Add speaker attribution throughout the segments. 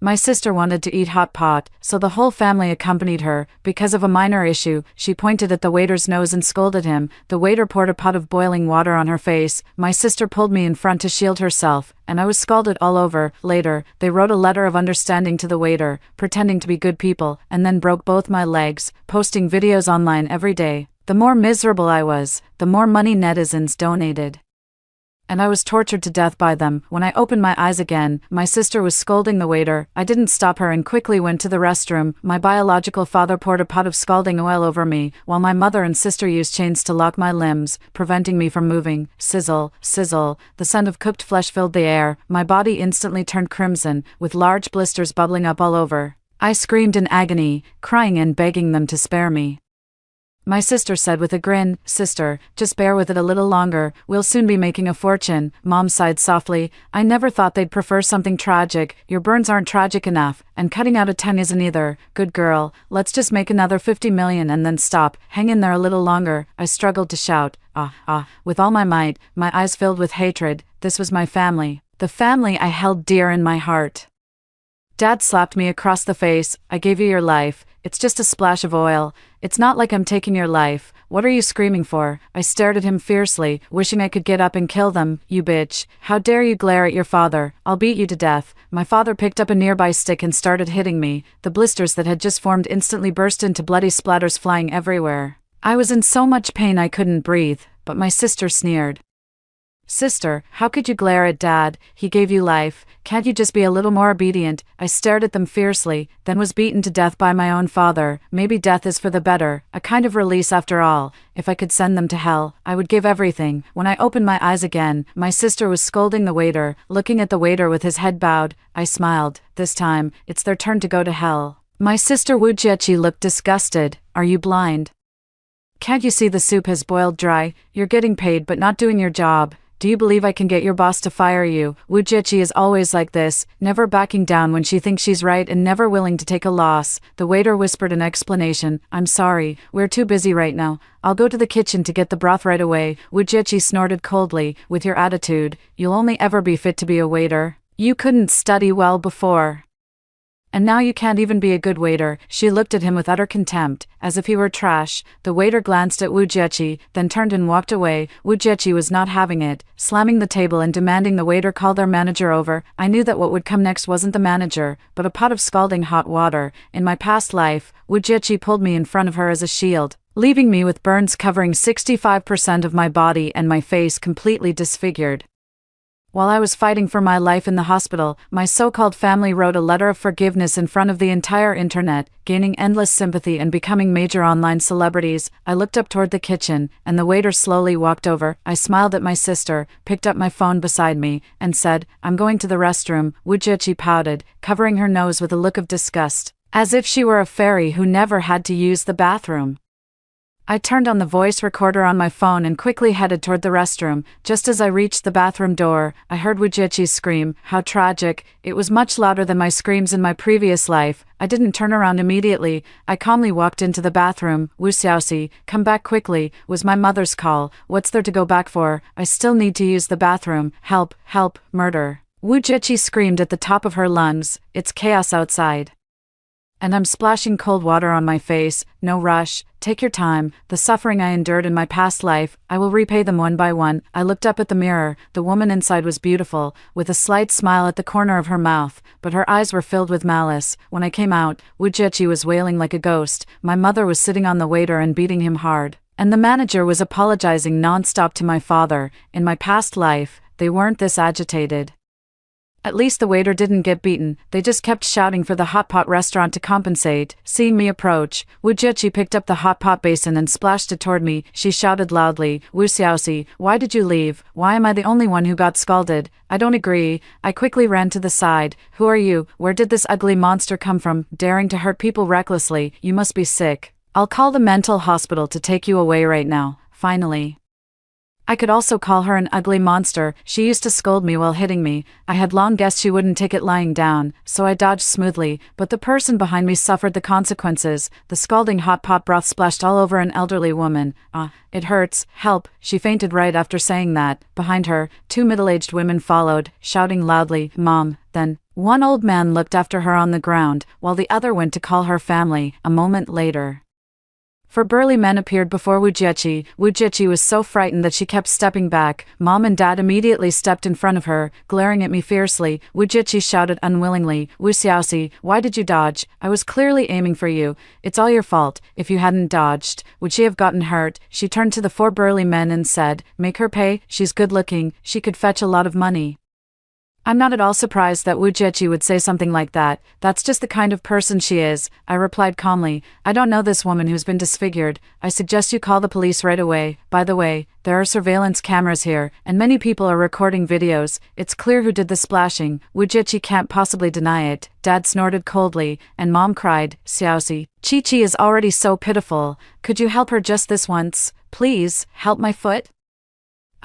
Speaker 1: My sister wanted to eat hot pot, so the whole family accompanied her. Because of a minor issue, she pointed at the waiter's nose and scolded him. The waiter poured a pot of boiling water on her face. My sister pulled me in front to shield herself, and I was scalded all over. Later, they wrote a letter of understanding to the waiter, pretending to be good people, and then broke both my legs, posting videos online every day. The more miserable I was, the more money netizens donated. And I was tortured to death by them. When I opened my eyes again, my sister was scolding the waiter. I didn't stop her and quickly went to the restroom. My biological father poured a pot of scalding oil over me, while my mother and sister used chains to lock my limbs, preventing me from moving. Sizzle, sizzle, the scent of cooked flesh filled the air. My body instantly turned crimson, with large blisters bubbling up all over. I screamed in agony, crying and begging them to spare me. My sister said with a grin, "Sister, just bear with it a little longer, we'll soon be making a fortune." Mom sighed softly, "I never thought they'd prefer something tragic. Your burns aren't tragic enough, and cutting out a 10 isn't either. Good girl, let's just make another 50 million and then stop. Hang in there a little longer." I struggled to shout, with all my might, my eyes filled with hatred. This was my family, the family I held dear in my heart. Dad slapped me across the face. "I gave you your life. It's just a splash of oil. It's not like I'm taking your life. What are you screaming for?" I stared at him fiercely, wishing I could get up and kill them. "You bitch. How dare you glare at your father? I'll beat you to death." My father picked up a nearby stick and started hitting me. The blisters that had just formed instantly burst into bloody splatters flying everywhere. I was in so much pain I couldn't breathe, but my sister sneered. "Sister, how could you glare at Dad? He gave you life. Can't you just be a little more obedient?" I stared at them fiercely, then was beaten to death by my own father. Maybe death is for the better, a kind of release after all. If I could send them to hell, I would give everything. When I opened my eyes again, my sister was scolding the waiter, looking at the waiter with his head bowed. I smiled. This time, it's their turn to go to hell. My sister Wujiechi looked disgusted. "Are you blind? Can't you see the soup has boiled dry? You're getting paid but not doing your job. Do you believe I can get your boss to fire you?" Wujiechi is always like this, never backing down when she thinks she's right and never willing to take a loss. The waiter whispered an explanation. "I'm sorry, we're too busy right now. I'll go to the kitchen to get the broth right away." Wujiechi snorted coldly. "With your attitude, you'll only ever be fit to be a waiter. You couldn't study well before, and now you can't even be a good waiter." She looked at him with utter contempt, as if he were trash. The waiter glanced at Wujiechi, then turned and walked away. Wujiechi was not having it, slamming the table and demanding the waiter call their manager over. I knew that what would come next wasn't the manager, but a pot of scalding hot water. In my past life, Wujiechi pulled me in front of her as a shield, leaving me with burns covering 65% of my body and my face completely disfigured. While I was fighting for my life in the hospital, my so-called family wrote a letter of forgiveness in front of the entire internet, gaining endless sympathy and becoming major online celebrities. I looked up toward the kitchen, and the waiter slowly walked over. I smiled at my sister, picked up my phone beside me, and said, "I'm going to the restroom." Wujiechi pouted, covering her nose with a look of disgust, as if she were a fairy who never had to use the bathroom. I turned on the voice recorder on my phone and quickly headed toward the restroom. Just as I reached the bathroom door, I heard Wujiechi's scream. How tragic. It was much louder than my screams in my previous life. I didn't turn around immediately. I calmly walked into the bathroom. "Wu Xiaoxi, come back quickly," was my mother's call. "What's there to go back for? I still need to use the bathroom. Help, help, murder." Wujiechi screamed at the top of her lungs. "It's chaos outside, and I'm splashing cold water on my face. No rush. Take your time. The suffering I endured in my past life, I will repay them one by one." I looked up at the mirror. The woman inside was beautiful, with a slight smile at the corner of her mouth, but her eyes were filled with malice. When I came out, Wujiechi was wailing like a ghost. My mother was sitting on the waiter and beating him hard, and the manager was apologizing non-stop to my father. In my past life, they weren't this agitated. At least the waiter didn't get beaten. They just kept shouting for the hot pot restaurant to compensate. Seeing me approach, Wujiechi picked up the hot pot basin and splashed it toward me. She shouted loudly, "Wu Xiaoxi, why did you leave? Why am I the only one who got scalded?" "I don't agree." I quickly ran to the side. "Who are you? Where did this ugly monster come from, daring to hurt people recklessly? You must be sick. I'll call the mental hospital to take you away right now." Finally, I could also call her an ugly monster. She used to scold me while hitting me. I had long guessed she wouldn't take it lying down, so I dodged smoothly, but the person behind me suffered the consequences. The scalding hot pot broth splashed all over an elderly woman. It hurts. Help." She fainted right after saying that. Behind her, two middle-aged women followed, shouting loudly, "Mom." Then, One old man looked after her on the ground, while the other went to call her family. A moment later, four burly men appeared before Wujiechi. Wujiechi was so frightened that she kept stepping back. Mom and Dad immediately stepped in front of her, glaring at me fiercely. Wujiechi shouted unwillingly, "Wu Xiaoxi, why did you dodge? I was clearly aiming for you. It's all your fault. If you hadn't dodged, would she have gotten hurt?" She turned to the four burly men and said, "Make her pay. She's good looking. She could fetch a lot of money." I'm not at all surprised that Wujiechi would say something like that. That's just the kind of person she is, I replied calmly. I don't know this woman who's been disfigured. I suggest you call the police right away. By the way, there are surveillance cameras here, and many people are recording videos. It's clear who did the splashing. Wujiechi can't possibly deny it. Dad snorted coldly, and Mom cried, "Xiaoxi, Chi-Chi is already so pitiful. Could you help her just this once? Please, help my foot?"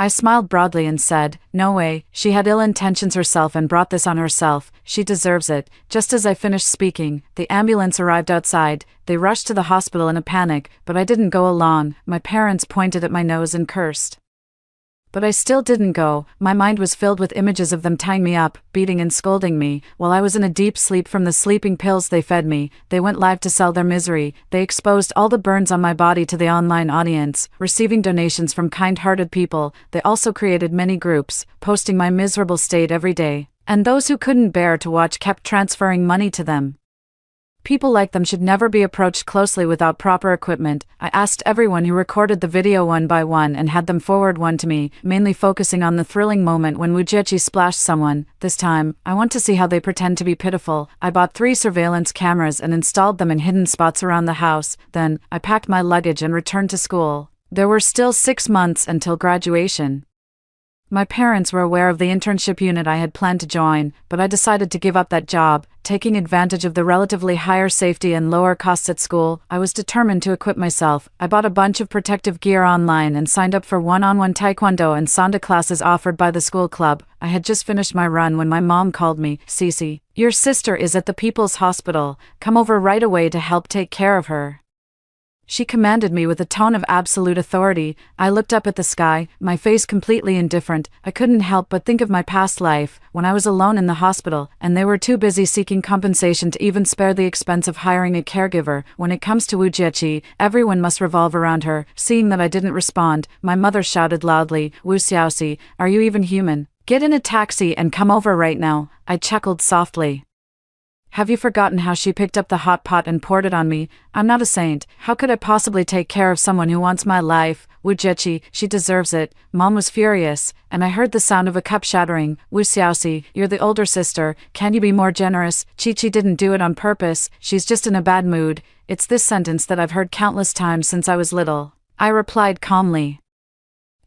Speaker 1: I smiled broadly and said, "No way, she had ill intentions herself and brought this on herself. She deserves it." Just as I finished speaking, the ambulance arrived outside. They rushed to the hospital in a panic, but I didn't go alone. My parents pointed at my nose and cursed. But I still didn't go. My mind was filled with images of them tying me up, beating and scolding me. While I was in a deep sleep from the sleeping pills they fed me, they went live to sell their misery. They exposed all the burns on my body to the online audience, receiving donations from kind-hearted people. They also created many groups, posting my miserable state every day. And those who couldn't bear to watch kept transferring money to them. People like them should never be approached closely without proper equipment. I asked everyone who recorded the video one by one and had them forward one to me, mainly focusing on the thrilling moment when Wujiechi splashed someone. This time, I want to see how they pretend to be pitiful. I bought 3 surveillance cameras and installed them in hidden spots around the house. Then, I packed my luggage and returned to school. There were still 6 months until graduation. My parents were aware of the internship unit I had planned to join, but I decided to give up that job. Taking advantage of the relatively higher safety and lower costs at school, I was determined to equip myself. I bought a bunch of protective gear online and signed up for one-on-one taekwondo and sanda classes offered by the school club. I had just finished my run when my mom called me. "Cece, your sister is at the People's Hospital. Come over right away to help take care of her." She commanded me with a tone of absolute authority. I looked up at the sky, my face completely indifferent. I couldn't help but think of my past life, when I was alone in the hospital, and they were too busy seeking compensation to even spare the expense of hiring a caregiver. When it comes to Wujiechi, everyone must revolve around her. Seeing that I didn't respond, my mother shouted loudly, "Wu Xiaoxi, are you even human? Get in a taxi and come over right now." I chuckled softly. Have you forgotten how she picked up the hot pot and poured it on me? I'm not a saint. How could I possibly take care of someone who wants my life? Wujiechi, she deserves it. Mom was furious, and I heard the sound of a cup shattering. "Wu Xiaoxi, you're the older sister. Can you be more generous? Chi-Chi didn't do it on purpose. She's just in a bad mood." It's this sentence that I've heard countless times since I was little. I replied calmly.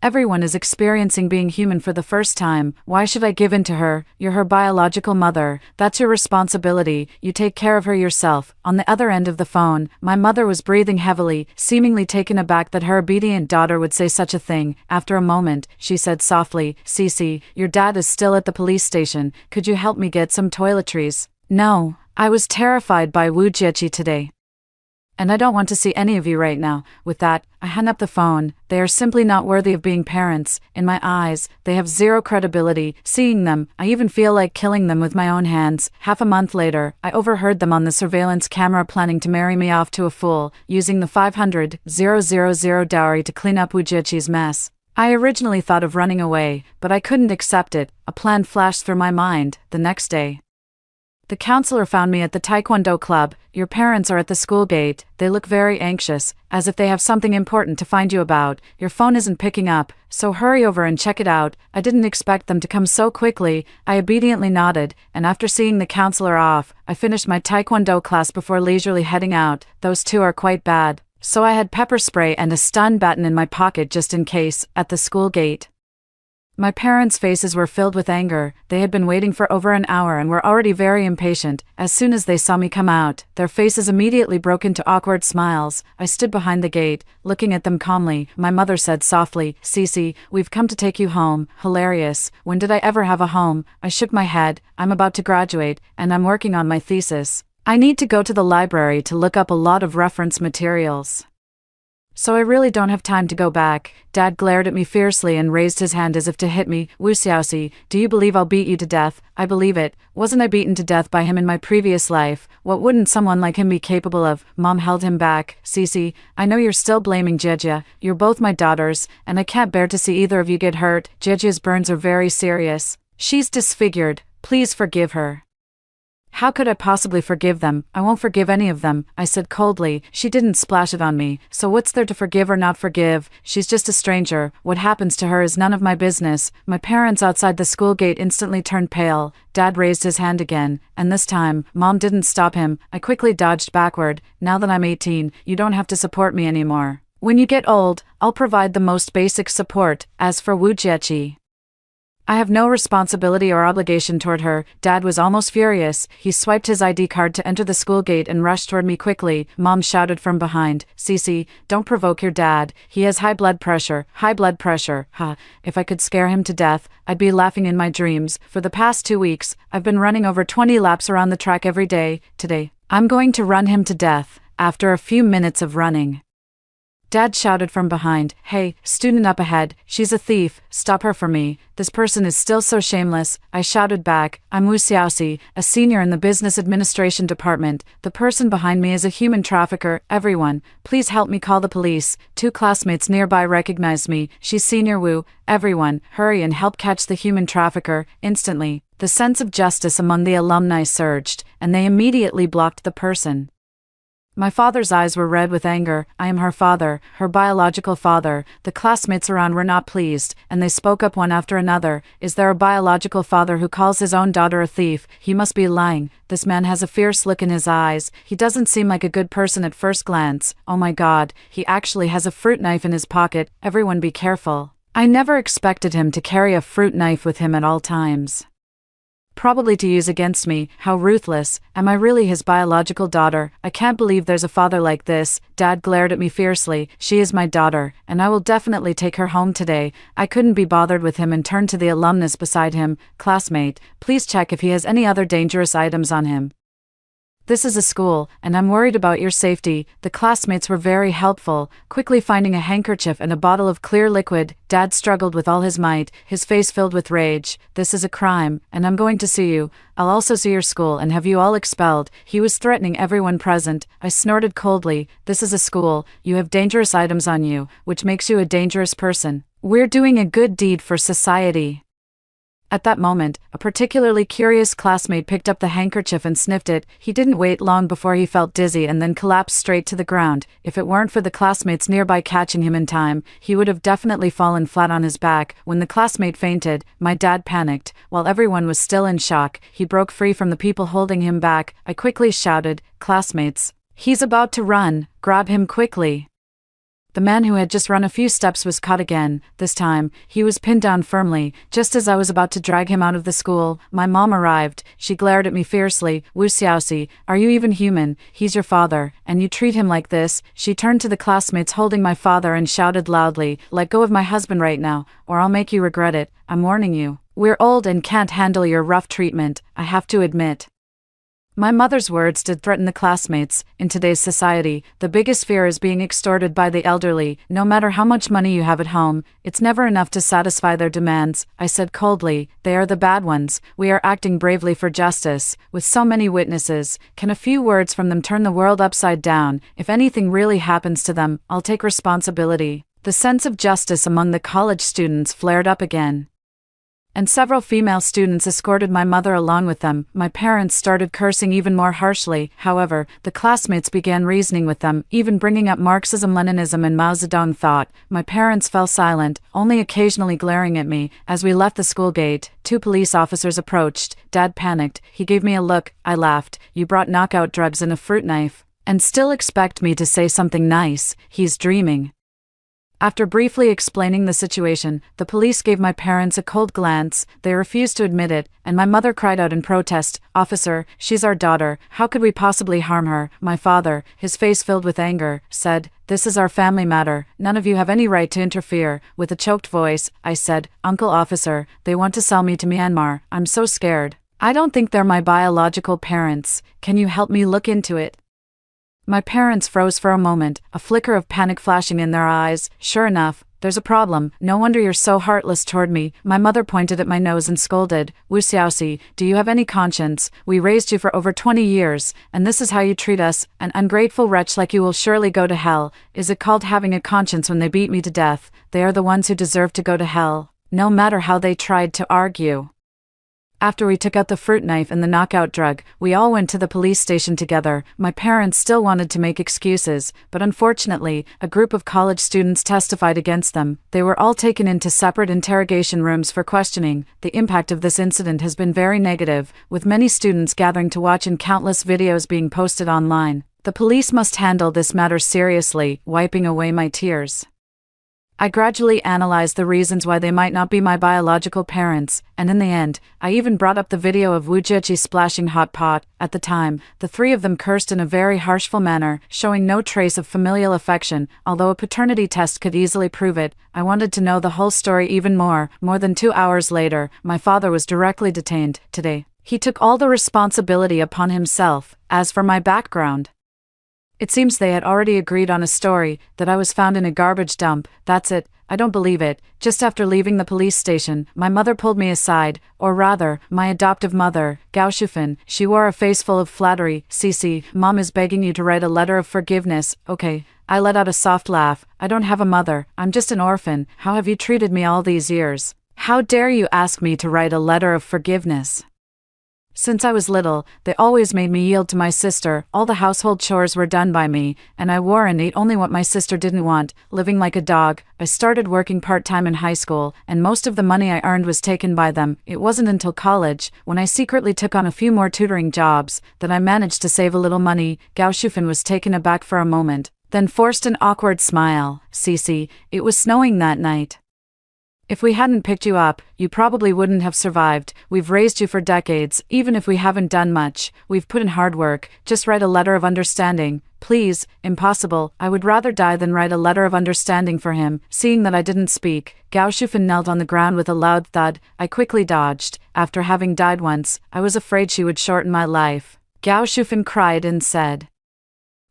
Speaker 1: Everyone is experiencing being human for the first time. Why should I give in to her? You're her biological mother. That's your responsibility. You take care of her yourself. On the other end of the phone, my mother was breathing heavily, seemingly taken aback that her obedient daughter would say such a thing. After a moment, she said softly, "Cece, your dad is still at the police station. Could you help me get some toiletries?" No, I was terrified by Wujiechi today. And I don't want to see any of you right now. With that, I hung up the phone. They are simply not worthy of being parents. In my eyes, they have zero credibility. Seeing them, I even feel like killing them with my own hands. Half a month later, I overheard them on the surveillance camera planning to marry me off to a fool, using the 500,000 dowry to clean up Wujiechi's mess. I originally thought of running away, but I couldn't accept it. A plan flashed through my mind. The next day, the counselor found me at the Taekwondo club. "Your parents are at the school gate. They look very anxious, as if they have something important to find you about. Your phone isn't picking up, so hurry over and check it out." I didn't expect them to come so quickly. I obediently nodded, and after seeing the counselor off, I finished my Taekwondo class before leisurely heading out. Those two are quite bad, so I had pepper spray and a stun baton in my pocket just in case. At the school gate, my parents' faces were filled with anger. They had been waiting for over an hour and were already very impatient. As soon as they saw me come out, their faces immediately broke into awkward smiles. I stood behind the gate, looking at them calmly. My mother said softly, "Cece, we've come to take you home." Hilarious. When did I ever have a home? I shook my head. I'm about to graduate, and I'm working on my thesis. I need to go to the library to look up a lot of reference materials. So I really don't have time to go back. Dad glared at me fiercely and raised his hand as if to hit me. Wu Xiaoxi, do you believe I'll beat you to death? I believe it. Wasn't I beaten to death by him in my previous life? What wouldn't someone like him be capable of? Mom held him back. Cici, I know you're still blaming Jejia. You're both my daughters, and I can't bear to see either of you get hurt. Jejia's burns are very serious. She's disfigured. Please forgive her. How could I possibly forgive them? I won't forgive any of them, I said coldly. She didn't splash it on me, so what's there to forgive or not forgive? She's just a stranger. What happens to her is none of my business. My parents outside the school gate instantly turned pale. Dad raised his hand again, and this time, Mom didn't stop him. I quickly dodged backward. Now that I'm 18, you don't have to support me anymore. When you get old, I'll provide the most basic support. As for Wu Jieqi, I have no responsibility or obligation toward her. Dad was almost furious. He swiped his ID card to enter the school gate and rushed toward me quickly. Mom shouted from behind, Cici, don't provoke your dad. He has high blood pressure. High blood pressure. Ha. If I could scare him to death, I'd be laughing in my dreams. For the past 2 weeks, I've been running over 20 laps around the track every day. Today, I'm going to run him to death. After a few minutes of running, Dad shouted from behind, hey, student up ahead, she's a thief, stop her for me. This person is still so shameless. I shouted back, I'm Wu Xiaoxi, a senior in the business administration department. The person behind me is a human trafficker. Everyone, please help me call the police. 2 classmates nearby recognized me. She's Senior Wu. Everyone, hurry and help catch the human trafficker. Instantly, the sense of justice among the alumni surged, and they immediately blocked the person. My father's eyes were red with anger. I am her father, her biological father. The classmates around were not pleased, and they spoke up one after another. Is there a biological father who calls his own daughter a thief? He must be lying. This man has a fierce look in his eyes. He doesn't seem like a good person at first glance. Oh my God, he actually has a fruit knife in his pocket. Everyone be careful. I never expected him to carry a fruit knife with him at all times. Probably to use against me. How ruthless. Am I really his biological daughter? I can't believe there's a father like this. Dad glared at me fiercely. She is my daughter, and I will definitely take her home today. I couldn't be bothered with him and turned to the alumnus beside him. Classmate, please check if he has any other dangerous items on him. This is a school, and I'm worried about your safety. The classmates were very helpful, quickly finding a handkerchief and a bottle of clear liquid. Dad struggled with all his might, his face filled with rage. This is a crime, and I'm going to sue you. I'll also sue your school and have you all expelled. He was threatening everyone present. I snorted coldly. This is a school. You have dangerous items on you, which makes you a dangerous person. We're doing a good deed for society. At that moment, a particularly curious classmate picked up the handkerchief and sniffed it. He didn't wait long before he felt dizzy and then collapsed straight to the ground. If it weren't for the classmates nearby catching him in time, he would have definitely fallen flat on his back. When the classmate fainted, my dad panicked. While everyone was still in shock, he broke free from the people holding him back. I quickly shouted, classmates, he's about to run, grab him quickly. The man who had just run a few steps was caught again. This time, he was pinned down firmly. Just as I was about to drag him out of the school, my mom arrived. She glared at me fiercely. Wu Xiaoxi, are you even human? He's your father, and you treat him like this? She turned to the classmates holding my father and shouted loudly, let go of my husband right now, or I'll make you regret it. I'm warning you. We're old and can't handle your rough treatment, I have to admit. My mother's words did threaten the classmates. In today's society, the biggest fear is being extorted by the elderly. No matter how much money you have at home, it's never enough to satisfy their demands. I said coldly, they are the bad ones. We are acting bravely for justice. With so many witnesses, can a few words from them turn the world upside down? If anything really happens to them, I'll take responsibility. The sense of justice among the college students flared up again, and several female students escorted my mother along with them. My parents started cursing even more harshly. However, the classmates began reasoning with them, even bringing up Marxism-Leninism and Mao Zedong thought. My parents fell silent, only occasionally glaring at me. As we left the school gate, 2 police officers approached. Dad panicked. He gave me a look. I laughed. You brought knockout drugs and a fruit knife, and still expect me to say something nice? He's dreaming. After briefly explaining the situation, the police gave my parents a cold glance. They refused to admit it, and my mother cried out in protest, Officer, she's our daughter, how could we possibly harm her? My father, his face filled with anger, said, this is our family matter, none of you have any right to interfere. With a choked voice, I said, Uncle Officer, they want to sell me to Myanmar, I'm so scared. I don't think they're my biological parents, can you help me look into it? My parents froze for a moment, a flicker of panic flashing in their eyes. Sure enough, there's a problem. No wonder you're so heartless toward me. My mother pointed at my nose and scolded. Wu Xiaoxi, do you have any conscience? We raised you for over 20 years, and this is how you treat us? An ungrateful wretch like you will surely go to hell. Is it called having a conscience when they beat me to death? They are the ones who deserve to go to hell, no matter how they tried to argue. After we took out the fruit knife and the knockout drug, we all went to the police station together. My parents still wanted to make excuses, but unfortunately, a group of college students testified against them. They were all taken into separate interrogation rooms for questioning. The impact of this incident has been very negative, with many students gathering to watch and countless videos being posted online. The police must handle this matter seriously, wiping away my tears. I gradually analyzed the reasons why they might not be my biological parents, and in the end, I even brought up the video of Wu Jieqi splashing hot pot. At the time, the three of them cursed in a very harshful manner, showing no trace of familial affection, although a paternity test could easily prove it. I wanted to know the whole story even more. More than 2 hours later, my father was directly detained. Today, he took all the responsibility upon himself. As for my background, it seems they had already agreed on a story, that I was found in a garbage dump. That's it. I don't believe it. Just after leaving the police station, my mother pulled me aside, or rather, my adoptive mother, Gao Shufan. She wore a face full of flattery. Cici, Mom is begging you to write a letter of forgiveness. Okay. I let out a soft laugh. I don't have a mother. I'm just an orphan. How have you treated me all these years? How dare you ask me to write a letter of forgiveness? Since I was little, they always made me yield to my sister. All the household chores were done by me, and I wore and ate only what my sister didn't want, living like a dog. I started working part-time in high school, and most of the money I earned was taken by them. It wasn't until college, when I secretly took on a few more tutoring jobs, that I managed to save a little money. Gao Shufan was taken aback for a moment, then forced an awkward smile. Cici, it was snowing that night. If we hadn't picked you up, you probably wouldn't have survived. We've raised you for decades. Even if we haven't done much, we've put in hard work. Just write a letter of understanding. Please. Impossible. I would rather die than write a letter of understanding for him. Seeing that I didn't speak, Gao Shufan knelt on the ground with a loud thud. I quickly dodged. After having died once, I was afraid she would shorten my life. Gao Shufan cried and said,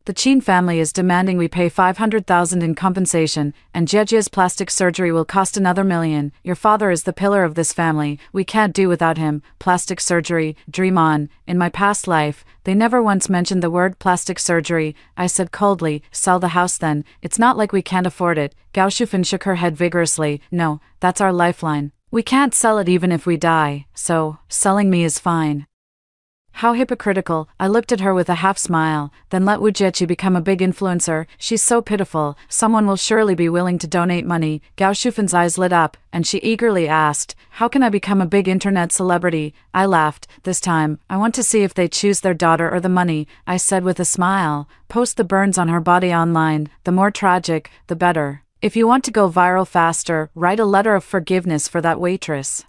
Speaker 1: the Qin family is demanding we pay 500,000 in compensation, and Jiejia's plastic surgery will cost another $1 million. Your father is the pillar of this family. We can't do without him. Plastic surgery. Dream on. In my past life, they never once mentioned the word plastic surgery. I said coldly, sell the house then. It's not like we can't afford it. Gao Shufan shook her head vigorously. No, that's our lifeline. We can't sell it even if we die, so, selling me is fine. How hypocritical. I looked at her with a half-smile. Then let Wu Jieqi become a big influencer. She's so pitiful. Someone will surely be willing to donate money. Gao Shufan's eyes lit up, and she eagerly asked, how can I become a big internet celebrity? I laughed. This time, I want to see if they choose their daughter or the money. I said with a smile, post the burns on her body online. The more tragic, the better. If you want to go viral faster, write a letter of forgiveness for that waitress.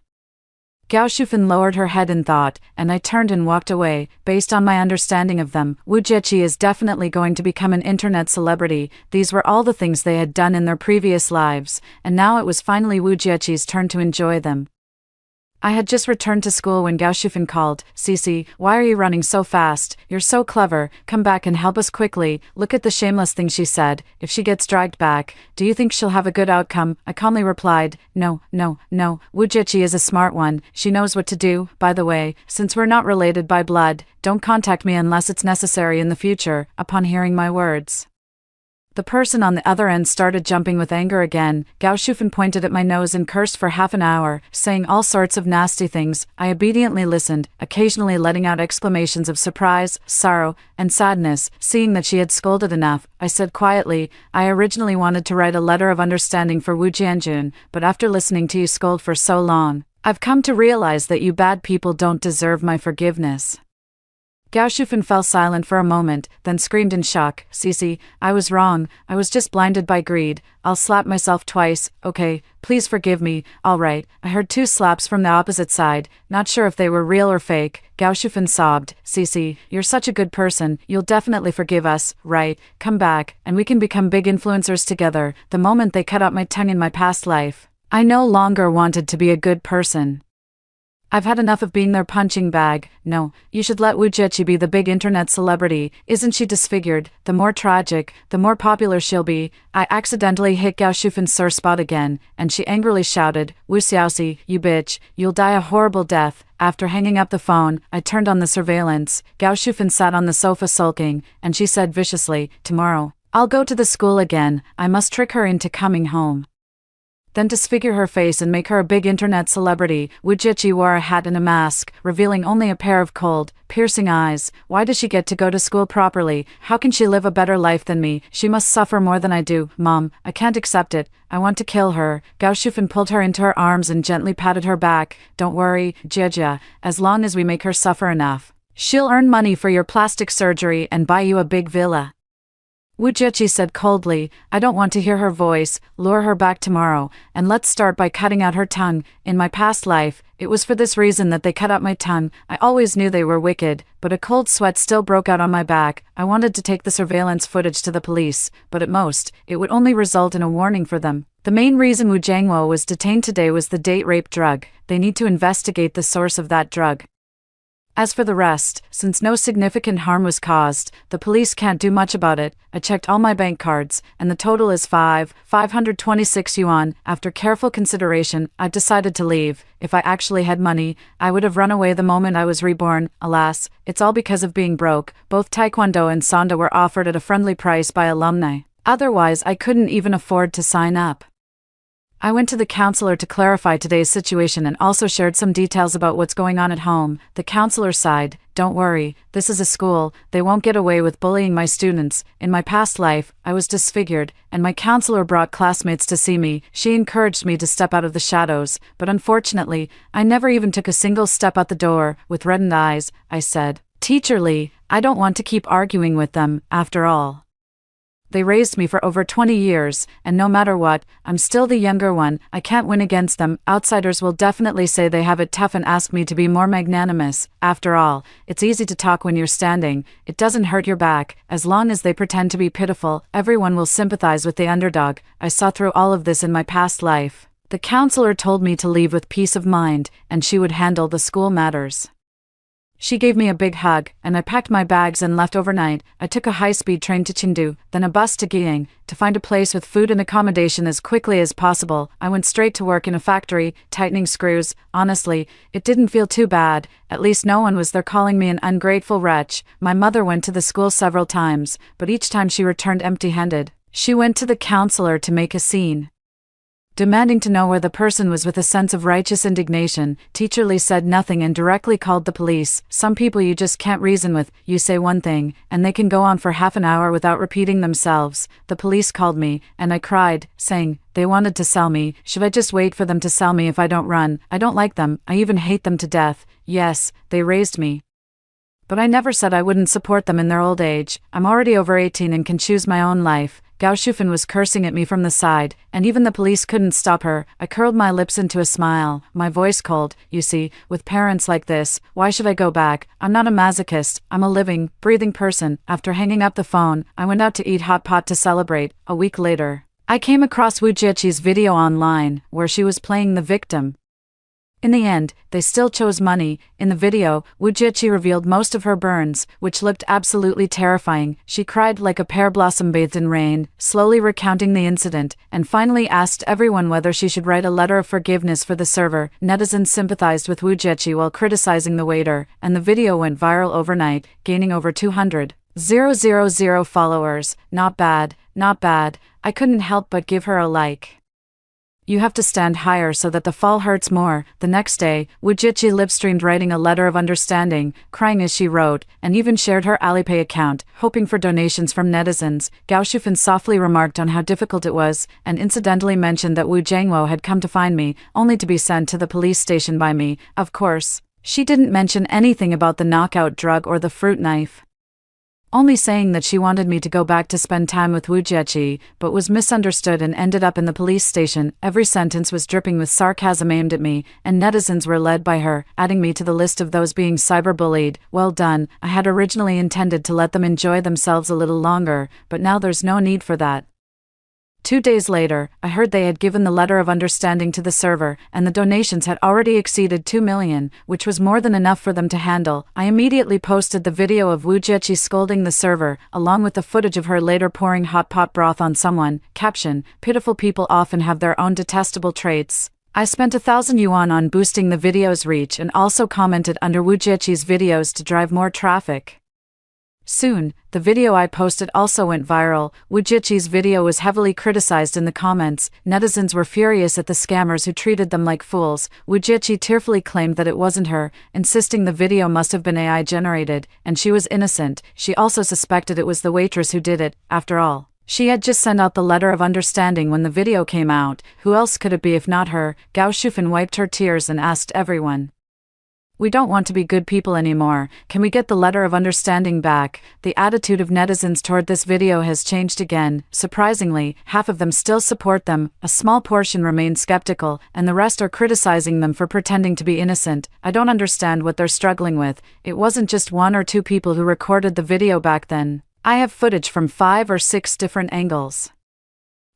Speaker 1: Gao Shufan lowered her head in thought, and I turned and walked away. Based on my understanding of them, Wu Jieqi is definitely going to become an internet celebrity. These were all the things they had done in their previous lives, and now it was finally Wu Jieqi's turn to enjoy them. I had just returned to school when Gao Shufan called. Cici, why are you running so fast? You're so clever. Come back and help us quickly. Look at the shameless thing she said. If she gets dragged back, do you think she'll have a good outcome? I calmly replied, no. Wu Jieqi is a smart one. She knows what to do. By the way, since we're not related by blood, don't contact me unless it's necessary in the future. Upon hearing my words, the person on the other end started jumping with anger again. Gao Shufan pointed at my nose and cursed for half an hour, saying all sorts of nasty things. I obediently listened, occasionally letting out exclamations of surprise, sorrow, and sadness. Seeing that she had scolded enough, I said quietly, I originally wanted to write a letter of understanding for Wu Jianjun, but after listening to you scold for so long, I've come to realize that you bad people don't deserve my forgiveness. Gao Shufan fell silent for a moment, then screamed in shock, Cici, I was wrong, I was just blinded by greed. I'll slap myself twice. Okay, please forgive me. Alright. I heard 2 slaps from the opposite side, not sure if they were real or fake. Gao Shufan sobbed, Cici, you're such a good person, you'll definitely forgive us, right? Come back, and we can become big influencers together. The moment they cut out my tongue in my past life, I no longer wanted to be a good person. I've had enough of being their punching bag. No, you should let Wu Jieqi be the big internet celebrity. Isn't she disfigured? The more tragic, the more popular she'll be. I accidentally hit Gao Shufan's sore spot again, and she angrily shouted, Wu Xiaoxi, you bitch, you'll die a horrible death. After hanging up the phone, I turned on the surveillance. Gao Shufan sat on the sofa sulking, and she said viciously, tomorrow, I'll go to the school again. I must trick her into coming home. Then disfigure her face and make her a big internet celebrity. Wu Jieqi wore a hat and a mask, revealing only a pair of cold, piercing eyes. Why does she get to go to school properly? How can she live a better life than me? She must suffer more than I do. Mom, I can't accept it. I want to kill her. Gao Shufan pulled her into her arms and gently patted her back. Don't worry, Jieja, as long as we make her suffer enough, she'll earn money for your plastic surgery and buy you a big villa. Wu Jieqi said coldly, I don't want to hear her voice. Lure her back tomorrow, and let's start by cutting out her tongue. In my past life, it was for this reason that they cut out my tongue. I always knew they were wicked, but a cold sweat still broke out on my back. I wanted to take the surveillance footage to the police, but at most, it would only result in a warning for them. The main reason Wu Jiangwo was detained today was the date rape drug. They need to investigate the source of that drug. As for the rest, since no significant harm was caused, the police can't do much about it. I checked all my bank cards, and the total is 526 yuan. After careful consideration, I've decided to leave. If I actually had money, I would have run away the moment I was reborn. Alas, it's all because of being broke. Both Taekwondo and Sanda were offered at a friendly price by alumni. Otherwise, I couldn't even afford to sign up. I went to the counselor to clarify today's situation and also shared some details about what's going on at home. The counselor sighed, don't worry, this is a school, they won't get away with bullying my students. In my past life, I was disfigured, and my counselor brought classmates to see me. She encouraged me to step out of the shadows, but unfortunately, I never even took a single step out the door. With reddened eyes, I said, Teacher Lee, I don't want to keep arguing with them, after all. They raised me for over 20 years, and no matter what, I'm still the younger one. I can't win against them. Outsiders will definitely say they have it tough and ask me to be more magnanimous. After all, it's easy to talk when you're standing. It doesn't hurt your back. As long as they pretend to be pitiful, everyone will sympathize with the underdog. I saw through all of this in my past life. The counselor told me to leave with peace of mind, and she would handle the school matters. She gave me a big hug, and I packed my bags and left overnight. I took a high-speed train to Chengdu, then a bus to Guiyang, to find a place with food and accommodation as quickly as possible. I went straight to work in a factory, tightening screws. Honestly, it didn't feel too bad. At least no one was there calling me an ungrateful wretch. My mother went to the school several times, but each time she returned empty-handed. She went to the counselor to make a scene, demanding to know where the person was. With a sense of righteous indignation, Teacher Lee said nothing and directly called the police. Some people you just can't reason with. You say one thing, and they can go on for half an hour without repeating themselves. The police called me, and I cried, saying, they wanted to sell me. Should I just wait for them to sell me if I don't run? I don't like them. I even hate them to death. Yes, they raised me, but I never said I wouldn't support them in their old age. I'm already over 18 and can choose my own life. Gao Shufan was cursing at me from the side, and even the police couldn't stop her. I curled my lips into a smile, my voice cold. You see, with parents like this, why should I go back? I'm not a masochist. I'm a living, breathing person. After hanging up the phone, I went out to eat hot pot to celebrate. A week later, I came across Wu Jieqi's video online, where she was playing the victim. In the end, they still chose money. In the video, Wu Jieqi revealed most of her burns, which looked absolutely terrifying. She cried like a pear blossom bathed in rain, slowly recounting the incident, and finally asked everyone whether she should write a letter of forgiveness for the server. Netizens sympathized with Wu Jieqi while criticizing the waiter, and the video went viral overnight, gaining over 200,000 followers. Not bad, not bad. I couldn't help but give her a like. You have to stand higher so that the fall hurts more. The next day, Wu Jieqi live-streamed writing a letter of understanding, crying as she wrote, and even shared her Alipay account, hoping for donations from netizens. Gao Shufan softly remarked on how difficult it was, and incidentally mentioned that Wu Jiangwo had come to find me, only to be sent to the police station by me. Of course, she didn't mention anything about the knockout drug or the fruit knife, only saying that she wanted me to go back to spend time with Wu Jieqi, but was misunderstood and ended up in the police station. Every sentence was dripping with sarcasm aimed at me, and netizens were led by her, adding me to the list of those being cyberbullied. Well done. I had originally intended to let them enjoy themselves a little longer, but now there's no need for that. 2 days later, I heard they had given the letter of understanding to the server, and the donations had already exceeded 2 million, which was more than enough for them to handle. I immediately posted the video of Wu Jieqi scolding the server, along with the footage of her later pouring hot pot broth on someone. Caption: pitiful people often have their own detestable traits. I spent 1,000 yuan on boosting the video's reach and also commented under Wu Jieqi's videos to drive more traffic. Soon, the video I posted also went viral. Wu Jieqi's video was heavily criticized in the comments. Netizens were furious at the scammers who treated them like fools. Wu Jieqi tearfully claimed that it wasn't her, insisting the video must have been AI generated, and she was innocent. She also suspected it was the waitress who did it. After all, she had just sent out the letter of understanding when the video came out. Who else could it be if not her? Gao Shufan wiped her tears and asked everyone, "We don't want to be good people anymore. Can we get the letter of understanding back?" The attitude of netizens toward this video has changed again. Surprisingly, half of them still support them, a small portion remain skeptical, and the rest are criticizing them for pretending to be innocent. I don't understand what they're struggling with. It wasn't just 1 or 2 people who recorded the video back then. I have footage from 5 or 6 different angles.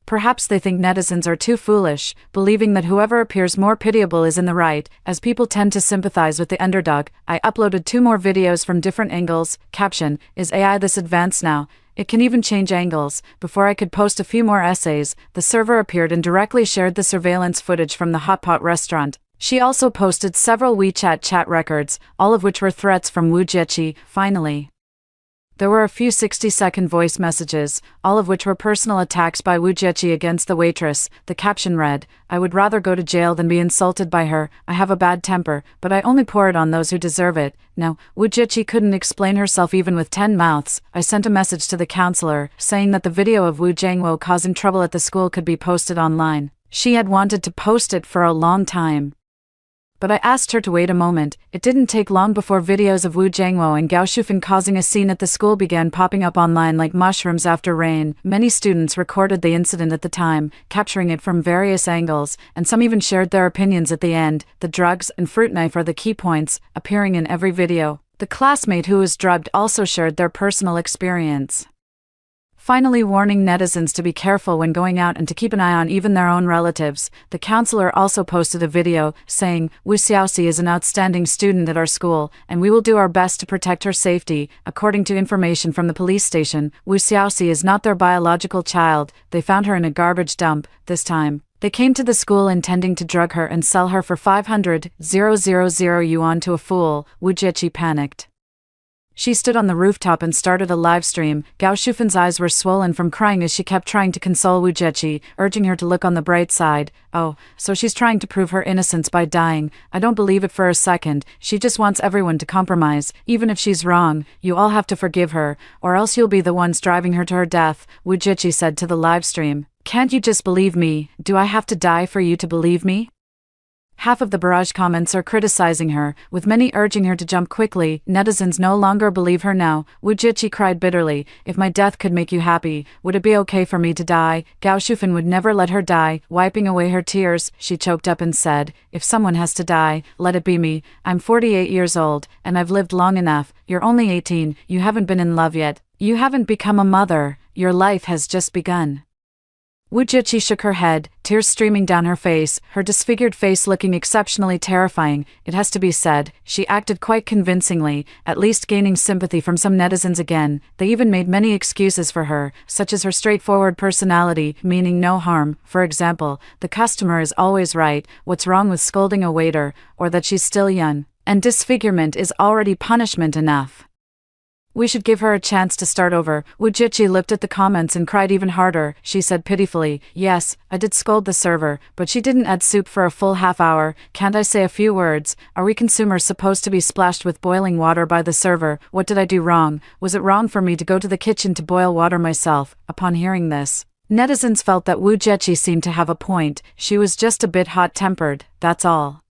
Speaker 1: Perhaps they think netizens are too foolish, believing that whoever appears more pitiable is in the right, as people tend to sympathize with the underdog. I uploaded 2 more videos from different angles. Caption: is AI this advanced now? It can even change angles. Before I could post a few more essays, the server appeared and directly shared the surveillance footage from the hot pot restaurant. She also posted several WeChat chat records, all of which were threats from Wu Jieqi. Finally, there were a few 60-second voice messages, all of which were personal attacks by Wu Jieqi against the waitress. The caption read, "I would rather go to jail than be insulted by her. I have a bad temper, but I only pour it on those who deserve it." Now, Wu Jieqi couldn't explain herself even with 10 mouths. I sent a message to the counselor, saying that the video of Wu Jiangwo causing trouble at the school could be posted online. She had wanted to post it for a long time, but I asked her to wait a moment. It didn't take long before videos of Wu Jiangwo and Gao Shufan causing a scene at the school began popping up online like mushrooms after rain. Many students recorded the incident at the time, capturing it from various angles, and some even shared their opinions at the end. The drugs and fruit knife are the key points, appearing in every video. The classmate who was drugged also shared their personal experience, finally warning netizens to be careful when going out and to keep an eye on even their own relatives. The counselor also posted a video, saying, "Wu Xiaoxi is an outstanding student at our school, and we will do our best to protect her safety." According to information from the police station, Wu Xiaoxi is not their biological child. They found her in a garbage dump. This time, they came to the school intending to drug her and sell her for 500,000 yuan to a fool. Wu Jieqi panicked. She stood on the rooftop and started a live stream. Gao Shufan's eyes were swollen from crying as she kept trying to console Wu Jieqi, urging her to look on the bright side. "Oh, so she's trying to prove her innocence by dying. I don't believe it for a second. She just wants everyone to compromise. Even if she's wrong, you all have to forgive her, or else you'll be the ones driving her to her death," Wu Jieqi said to the live stream. "Can't you just believe me? Do I have to die for you to believe me?" Half of the barrage comments are criticizing her, with many urging her to jump quickly. Netizens no longer believe her now. Wu Jieqi cried bitterly, "If my death could make you happy, would it be okay for me to die?" Gao Shufan would never let her die. Wiping away her tears, she choked up and said, "If someone has to die, let it be me. I'm 48 years old, and I've lived long enough. You're only 18, you haven't been in love yet. You haven't become a mother. Your life has just begun." Wu Jieqi shook her head, tears streaming down her face, her disfigured face looking exceptionally terrifying. It has to be said, she acted quite convincingly, at least gaining sympathy from some netizens again. They even made many excuses for her, such as her straightforward personality, meaning no harm. For example, the customer is always right, what's wrong with scolding a waiter, or that she's still young, and disfigurement is already punishment enough. We should give her a chance to start over. Wu Jieqi looked at the comments and cried even harder. She said pitifully, "Yes, I did scold the server, but she didn't add soup for a full half hour. Can't I say a few words? Are we consumers supposed to be splashed with boiling water by the server? What did I do wrong? Was it wrong for me to go to the kitchen to boil water myself?" Upon hearing this, netizens felt that Wu Jieqi seemed to have a point. She was just a bit hot-tempered, that's all.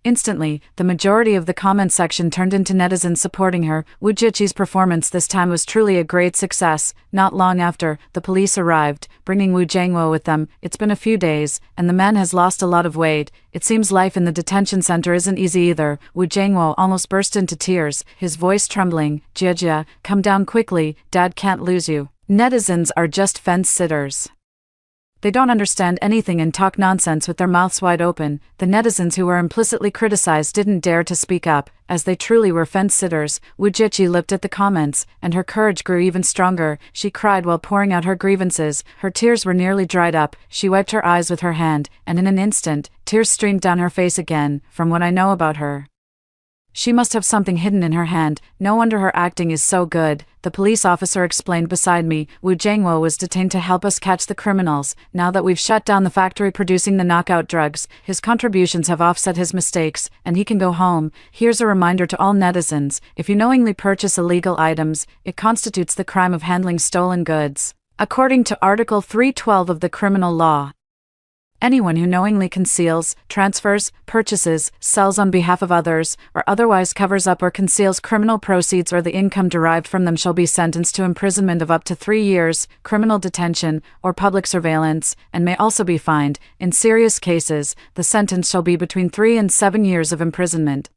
Speaker 1: Instantly, the majority of the comment section turned into netizens supporting her. Wu Jieqi's performance this time was truly a great success. Not long after, the police arrived, bringing Wu Jiangwo with them. It's been a few days, and the man has lost a lot of weight. It seems life in the detention center isn't easy either. Wu Jiangwo almost burst into tears, his voice trembling. "Jie, come down quickly, Dad can't lose you. Netizens are just fence-sitters. They don't understand anything and talk nonsense with their mouths wide open. The netizens who were implicitly criticized didn't dare to speak up, as they truly were fence-sitters. Wujichi looked at the comments, and her courage grew even stronger. She cried while pouring out her grievances. Her tears were nearly dried up. She wiped her eyes with her hand, and in an instant, tears streamed down her face again. From what I know about her, she must have something hidden in her hand. No wonder her acting is so good, the police officer explained beside me. Wu Jiangwo was detained to help us catch the criminals. Now that we've shut down the factory producing the knockout drugs, his contributions have offset his mistakes, and he can go home. Here's a reminder to all netizens: if you knowingly purchase illegal items, it constitutes the crime of handling stolen goods. According to Article 312 of the Criminal Law, anyone who knowingly conceals, transfers, purchases, sells on behalf of others, or otherwise covers up or conceals criminal proceeds or the income derived from them shall be sentenced to imprisonment of up to 3 years, criminal detention, or public surveillance, and may also be fined. In serious cases, the sentence shall be between 3 and 7 years of imprisonment,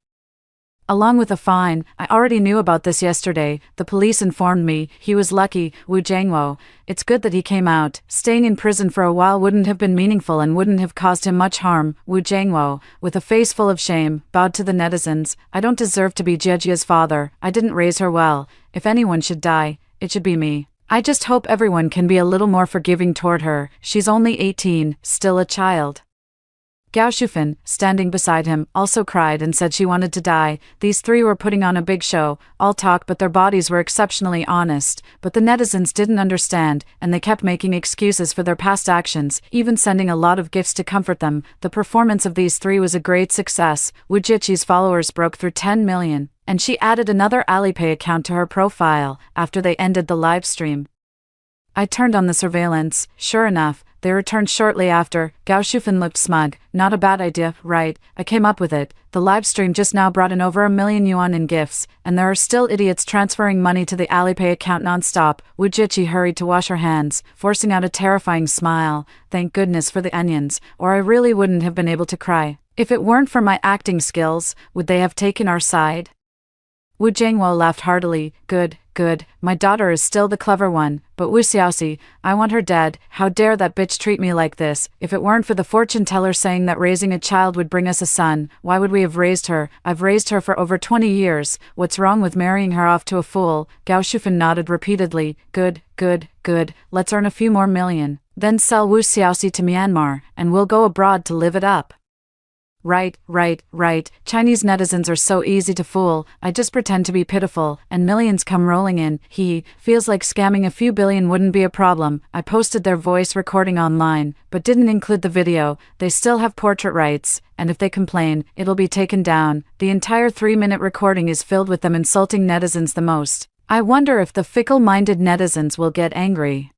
Speaker 1: along with a fine. I already knew about this yesterday. The police informed me. He was lucky, Wu Jiangwo. It's good that he came out. Staying in prison for a while wouldn't have been meaningful and wouldn't have caused him much harm. Wu Jiangwo, with a face full of shame, bowed to the netizens. I don't deserve to be Jiejia's father. I didn't raise her well. If anyone should die, it should be me. I just hope everyone can be a little more forgiving toward her. She's only 18, still a child. Gao Shufan, standing beside him, also cried and said she wanted to die. These three were putting on a big show, all talk but their bodies were exceptionally honest. But the netizens didn't understand, and they kept making excuses for their past actions, even sending a lot of gifts to comfort them. The performance of these three was a great success. Wujichi's followers broke through 10 million, and she added another Alipay account to her profile after they ended the live stream. I turned on the surveillance. Sure enough, they returned shortly after. Gao Shufan looked smug. Not a bad idea, right? I came up with it. The live stream just now brought in over 1 million yuan in gifts, and there are still idiots transferring money to the Alipay account non-stop. Wujichi hurried to wash her hands, forcing out a terrifying smile. Thank goodness for the onions, or I really wouldn't have been able to cry. If it weren't for my acting skills, would they have taken our side? Wu Jiangwo laughed heartily. Good, good, my daughter is still the clever one, but Wu Xiaoxi, I want her dead. How dare that bitch treat me like this? If it weren't for the fortune teller saying that raising a child would bring us a son, why would we have raised her? I've raised her for over 20 years. What's wrong with marrying her off to a fool? Gao Shufan nodded repeatedly. Good, good, good, let's earn a few more million. Then sell Wu Xiaoxi to Myanmar, and we'll go abroad to live it up. Right. Chinese netizens are so easy to fool. I just pretend to be pitiful, and millions come rolling in. Feels like scamming a few billion wouldn't be a problem. I posted their voice recording online, but didn't include the video. They still have portrait rights, and if they complain, it'll be taken down. The entire 3-minute recording is filled with them insulting netizens the most. I wonder if the fickle-minded netizens will get angry.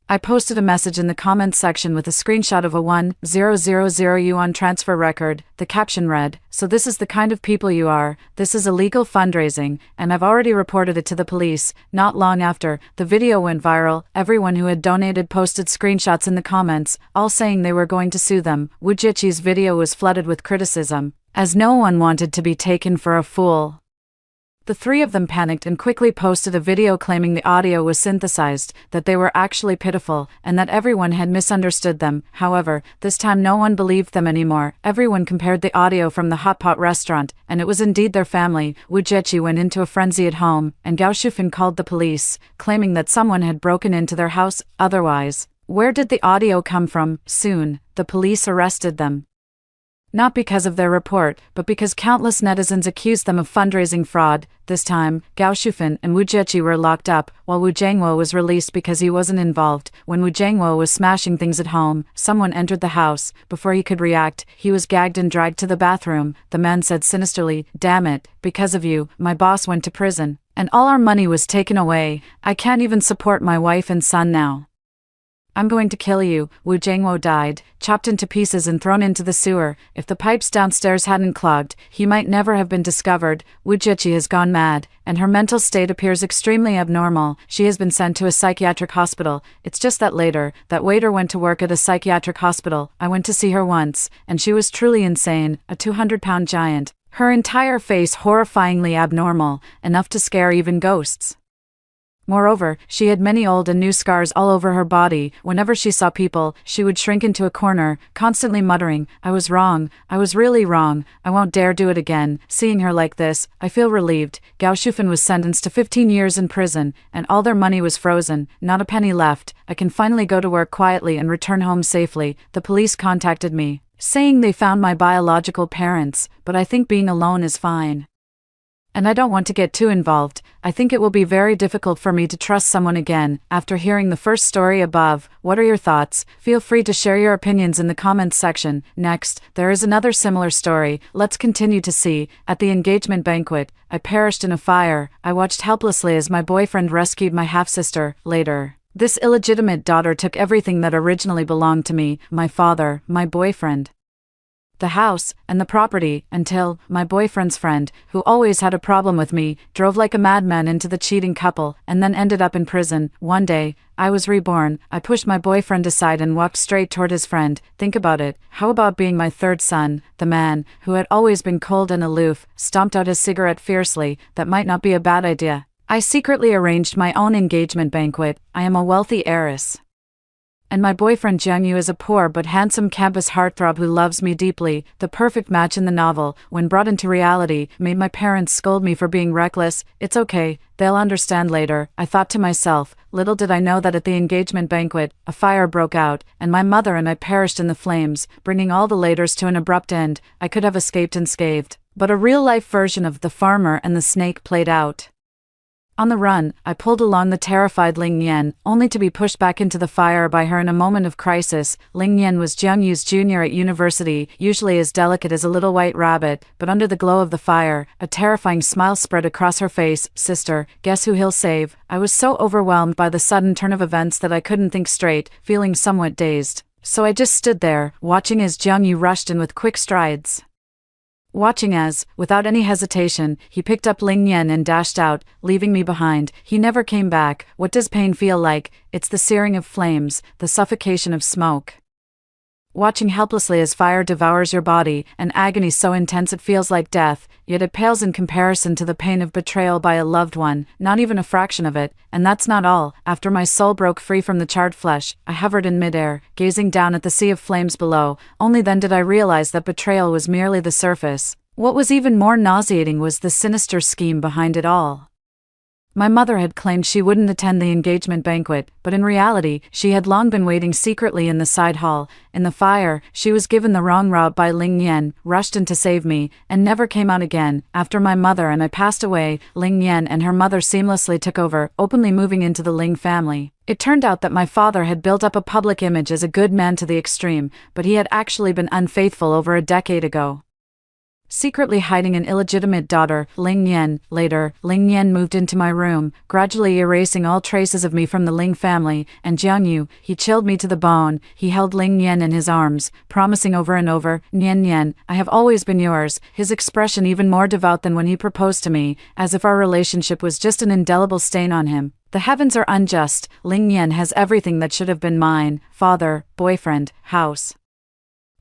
Speaker 1: I posted a message in the comments section with a screenshot of a 1,000 yuan transfer record. The caption read, "So this is the kind of people you are. This is illegal fundraising, and I've already reported it to the police." Not long after, the video went viral. Everyone who had donated posted screenshots in the comments, all saying they were going to sue them. Wujichi's video was flooded with criticism, as no one wanted to be taken for a fool. The three of them panicked and quickly posted a video claiming the audio was synthesized, that they were actually pitiful, and that everyone had misunderstood them. However, this time no one believed them anymore. Everyone compared the audio from the hot pot restaurant, and it was indeed their family. Wujichi went into a frenzy at home, and Gao Shufan called the police, claiming that someone had broken into their house. Otherwise, where did the audio come from? Soon, the police arrested them. Not because of their report, but because countless netizens accused them of fundraising fraud. This time, Gao Shufan and Wujichi were locked up, while Wu Jiangwo was released because he wasn't involved. When Wu Jiangwo was smashing things at home, someone entered the house. Before he could react, he was gagged and dragged to the bathroom. The man said sinisterly, "Damn it, because of you, my boss went to prison, and all our money was taken away. I can't even support my wife and son now. I'm going to kill you." Wu Jiangwo died, chopped into pieces and thrown into the sewer. If the pipes downstairs hadn't clogged, he might never have been discovered. Wujichi has gone mad, and her mental state appears extremely abnormal. She has been sent to a psychiatric hospital. It's just that later, that waiter went to work at a psychiatric hospital. I went to see her once, and she was truly insane, a 200-pound giant. Her entire face horrifyingly abnormal, enough to scare even ghosts. Moreover, she had many old and new scars all over her body. Whenever she saw people, she would shrink into a corner, constantly muttering, "I was wrong, I was really wrong, I won't dare do it again." Seeing her like this, I feel relieved. Gao Shufan was sentenced to 15 years in prison, and all their money was frozen, not a penny left. I can finally go to work quietly and return home safely. The police contacted me, saying they found my biological parents, but I think being alone is fine. And I don't want to get too involved. I think it will be very difficult for me to trust someone again. After hearing the first story above, what are your thoughts? Feel free to share your opinions in the comments section. Next, there is another similar story. Let's continue to see. At the engagement banquet, I perished in a fire. I watched helplessly as my boyfriend rescued my half-sister. Later, this illegitimate daughter took everything that originally belonged to me, my father, my boyfriend, the house, and the property, until my boyfriend's friend, who always had a problem with me, drove like a madman into the cheating couple, and then ended up in prison. One day, I was reborn. I pushed my boyfriend aside and walked straight toward his friend. Think about it. How about being my third son? The man, who had always been cold and aloof, stomped out his cigarette fiercely. That might not be a bad idea. I secretly arranged my own engagement banquet. I am a wealthy heiress, and my boyfriend Jiangyu is a poor but handsome campus heartthrob who loves me deeply. The perfect match in the novel, when brought into reality, made my parents scold me for being reckless. It's okay, they'll understand later, I thought to myself. Little did I know that at the engagement banquet, a fire broke out, and my mother and I perished in the flames, bringing all the laters to an abrupt end. I could have escaped unscathed, but a real-life version of The Farmer and the Snake played out. On the run, I pulled along the terrified Ling Yan, only to be pushed back into the fire by her in a moment of crisis. Ling Yan was Jiangyu's junior at university, usually as delicate as a little white rabbit, but under the glow of the fire, a terrifying smile spread across her face. "Sister, guess who he'll save?" I was so overwhelmed by the sudden turn of events that I couldn't think straight, feeling somewhat dazed. So I just stood there, watching as Jiangyu rushed in with quick strides. Watching as, without any hesitation, he picked up Ling Yan and dashed out, leaving me behind. He never came back. What does pain feel like? It's the searing of flames, the suffocation of smoke. Watching helplessly as fire devours your body, an agony so intense it feels like death, yet it pales in comparison to the pain of betrayal by a loved one, not even a fraction of it. And that's not all. After my soul broke free from the charred flesh, I hovered in midair, gazing down at the sea of flames below. Only then did I realize that betrayal was merely the surface. What was even more nauseating was the sinister scheme behind it all. My mother had claimed she wouldn't attend the engagement banquet, but in reality, she had long been waiting secretly in the side hall. In the fire, she was given the wrong route by Ling Yan, rushed in to save me, and never came out again. After my mother and I passed away, Ling Yan and her mother seamlessly took over, openly moving into the Ling family. It turned out that my father had built up a public image as a good man to the extreme, but he had actually been unfaithful over a decade ago, secretly hiding an illegitimate daughter, Ling Yan. Later, Ling Yan moved into my room, gradually erasing all traces of me from the Ling family, and Jiangyu, he chilled me to the bone. He held Ling Yan in his arms, promising over and over, "Nian Nian, I have always been yours," his expression even more devout than when he proposed to me, as if our relationship was just an indelible stain on him. The heavens are unjust. Ling Yan has everything that should have been mine: father, boyfriend, house,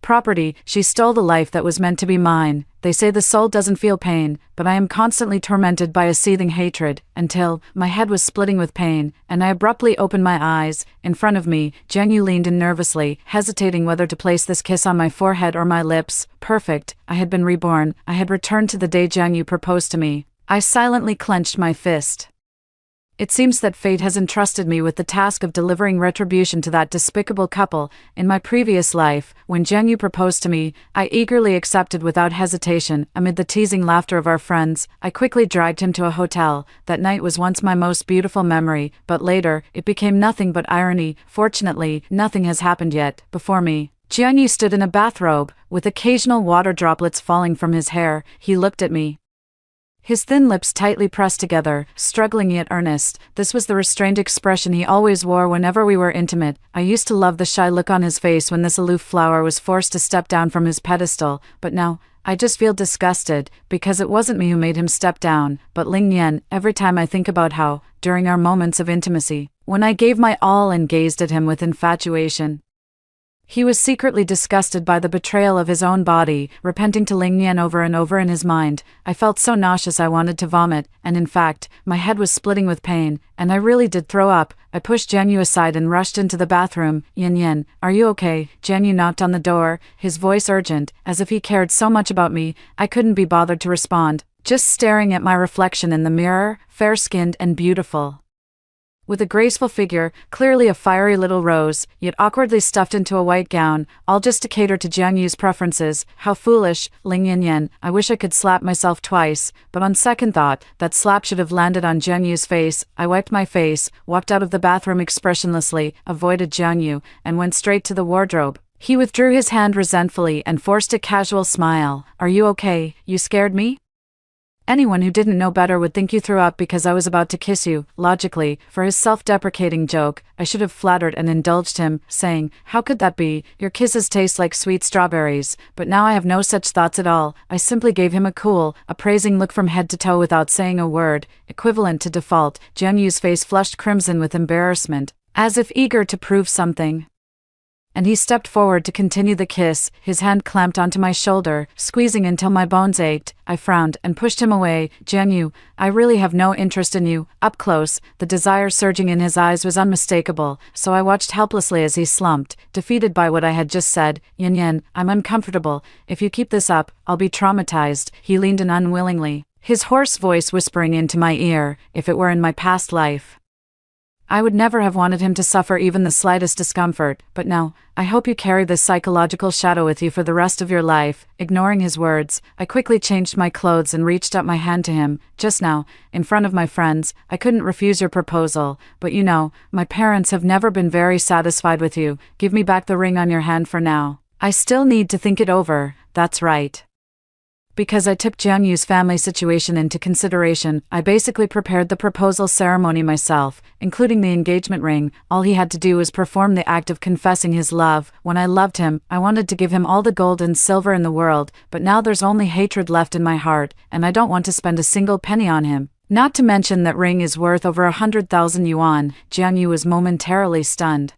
Speaker 1: property. She stole the life that was meant to be mine. They say the soul doesn't feel pain, but I am constantly tormented by a seething hatred, until my head was splitting with pain, and I abruptly opened my eyes. In front of me, Jiangyu leaned in nervously, hesitating whether to place this kiss on my forehead or my lips. Perfect. I had been reborn. I had returned to the day Jiangyu proposed to me. I silently clenched my fist. It seems that fate has entrusted me with the task of delivering retribution to that despicable couple. In my previous life, when Jiangyu proposed to me, I eagerly accepted without hesitation. Amid the teasing laughter of our friends, I quickly dragged him to a hotel. That night was once my most beautiful memory, but later, it became nothing but irony. Fortunately, nothing has happened yet. Before me, Jiangyu stood in a bathrobe, with occasional water droplets falling from his hair. He looked at me, his thin lips tightly pressed together, struggling yet earnest. This was the restrained expression he always wore whenever we were intimate. I used to love the shy look on his face when this aloof flower was forced to step down from his pedestal, but now, I just feel disgusted, because it wasn't me who made him step down, but Ling Yan. Every time I think about how, during our moments of intimacy, when I gave my all and gazed at him with infatuation, He was secretly disgusted by the betrayal of his own body, repenting to Ling Nian over and over in his mind. I felt so nauseous I wanted to vomit, and in fact, my head was splitting with pain, and I really did throw up. I pushed Jianyu aside and rushed into the bathroom. Yin Yin, are you okay? Jianyu knocked on the door, his voice urgent, as if he cared so much about me. I couldn't be bothered to respond, just staring at my reflection in the mirror, fair-skinned and beautiful. With a graceful figure, clearly a fiery little rose, yet awkwardly stuffed into a white gown, all just to cater to Jianyu's preferences. How foolish, Ling Yanyan. I wish I could slap myself twice, but on second thought, that slap should have landed on Jianyu's face. I wiped my face, walked out of the bathroom expressionlessly, avoided Jianyu, and went straight to the wardrobe. He withdrew his hand resentfully and forced a casual smile. Are you okay? You scared me? Anyone who didn't know better would think you threw up because I was about to kiss you. Logically, for his self-deprecating joke, I should have flattered and indulged him, saying, how could that be? Your kisses taste like sweet strawberries. But now I have no such thoughts at all. I simply gave him a cool, appraising look from head to toe without saying a word, equivalent to default. Jianyu's face flushed crimson with embarrassment, as if eager to prove something. And he stepped forward to continue the kiss, his hand clamped onto my shoulder, squeezing until my bones ached. I frowned and pushed him away. Jianyu, I really have no interest in you. Up close, the desire surging in his eyes was unmistakable, so I watched helplessly as he slumped, defeated by what I had just said. Yin Yin, I'm uncomfortable. If you keep this up, I'll be traumatized. He leaned in unwillingly, his hoarse voice whispering into my ear, if it were in my past life, I would never have wanted him to suffer even the slightest discomfort, but now, I hope you carry this psychological shadow with you for the rest of your life. Ignoring his words, I quickly changed my clothes and reached out my hand to him. Just now, in front of my friends, I couldn't refuse your proposal, but you know, my parents have never been very satisfied with you. Give me back the ring on your hand for now. I still need to think it over, that's right. Because I took Jianyu's family situation into consideration, I basically prepared the proposal ceremony myself, including the engagement ring. All he had to do was perform the act of confessing his love. When I loved him, I wanted to give him all the gold and silver in the world, but now there's only hatred left in my heart, and I don't want to spend a single penny on him. Not to mention that ring is worth over 100,000 yuan. Jianyu was momentarily stunned,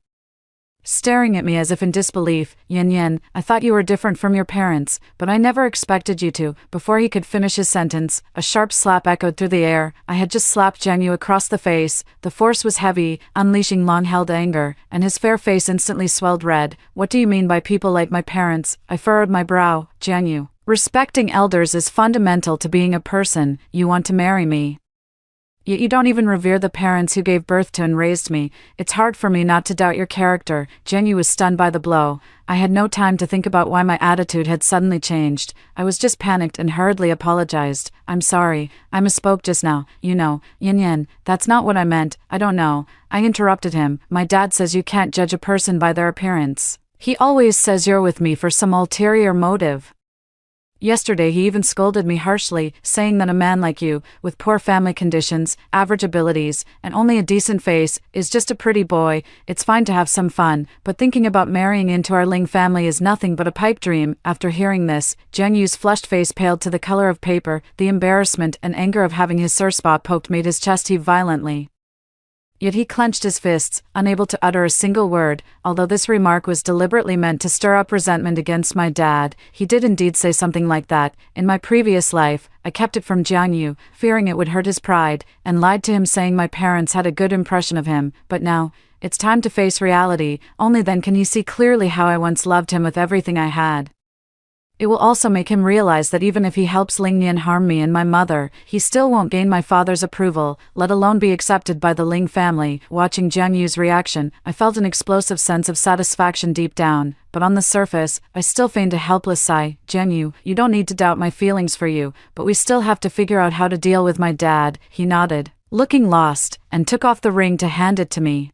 Speaker 1: staring at me as if in disbelief. Yin Yin, I thought you were different from your parents, but I never expected you to. Before he could finish his sentence, a sharp slap echoed through the air. I had just slapped Jianyu across the face. The force was heavy, unleashing long-held anger, and his fair face instantly swelled red. What do you mean by people like my parents? I furrowed my brow. Jianyu, respecting elders is fundamental to being a person. You want to marry me, yet you don't even revere the parents who gave birth to and raised me. It's hard for me not to doubt your character. Jianyu was stunned by the blow. I had no time to think about why my attitude had suddenly changed. I was just panicked and hurriedly apologized. I'm sorry, I misspoke just now. You know, Yin Yin, that's not what I meant. I don't know. I interrupted him. My dad says you can't judge a person by their appearance. He always says you're with me for some ulterior motive. Yesterday he even scolded me harshly, saying that a man like you, with poor family conditions, average abilities, and only a decent face, is just a pretty boy. It's fine to have some fun, but thinking about marrying into our Ling family is nothing but a pipe dream. After hearing this, Jianyu's flushed face paled to the color of paper. The embarrassment and anger of having his sore spot poked made his chest heave violently. Yet he clenched his fists, unable to utter a single word. Although this remark was deliberately meant to stir up resentment against my dad, he did indeed say something like that. In my previous life, I kept it from Jianyu, fearing it would hurt his pride, and lied to him saying my parents had a good impression of him. But now, it's time to face reality. Only then can he see clearly how I once loved him with everything I had. It will also make him realize that even if he helps Ling Nian harm me and my mother, he still won't gain my father's approval, let alone be accepted by the Ling family. Watching Jianyu's reaction, I felt an explosive sense of satisfaction deep down, but on the surface, I still feigned a helpless sigh. Jianyu, you don't need to doubt my feelings for you, but we still have to figure out how to deal with my dad. He nodded, looking lost, and took off the ring to hand it to me.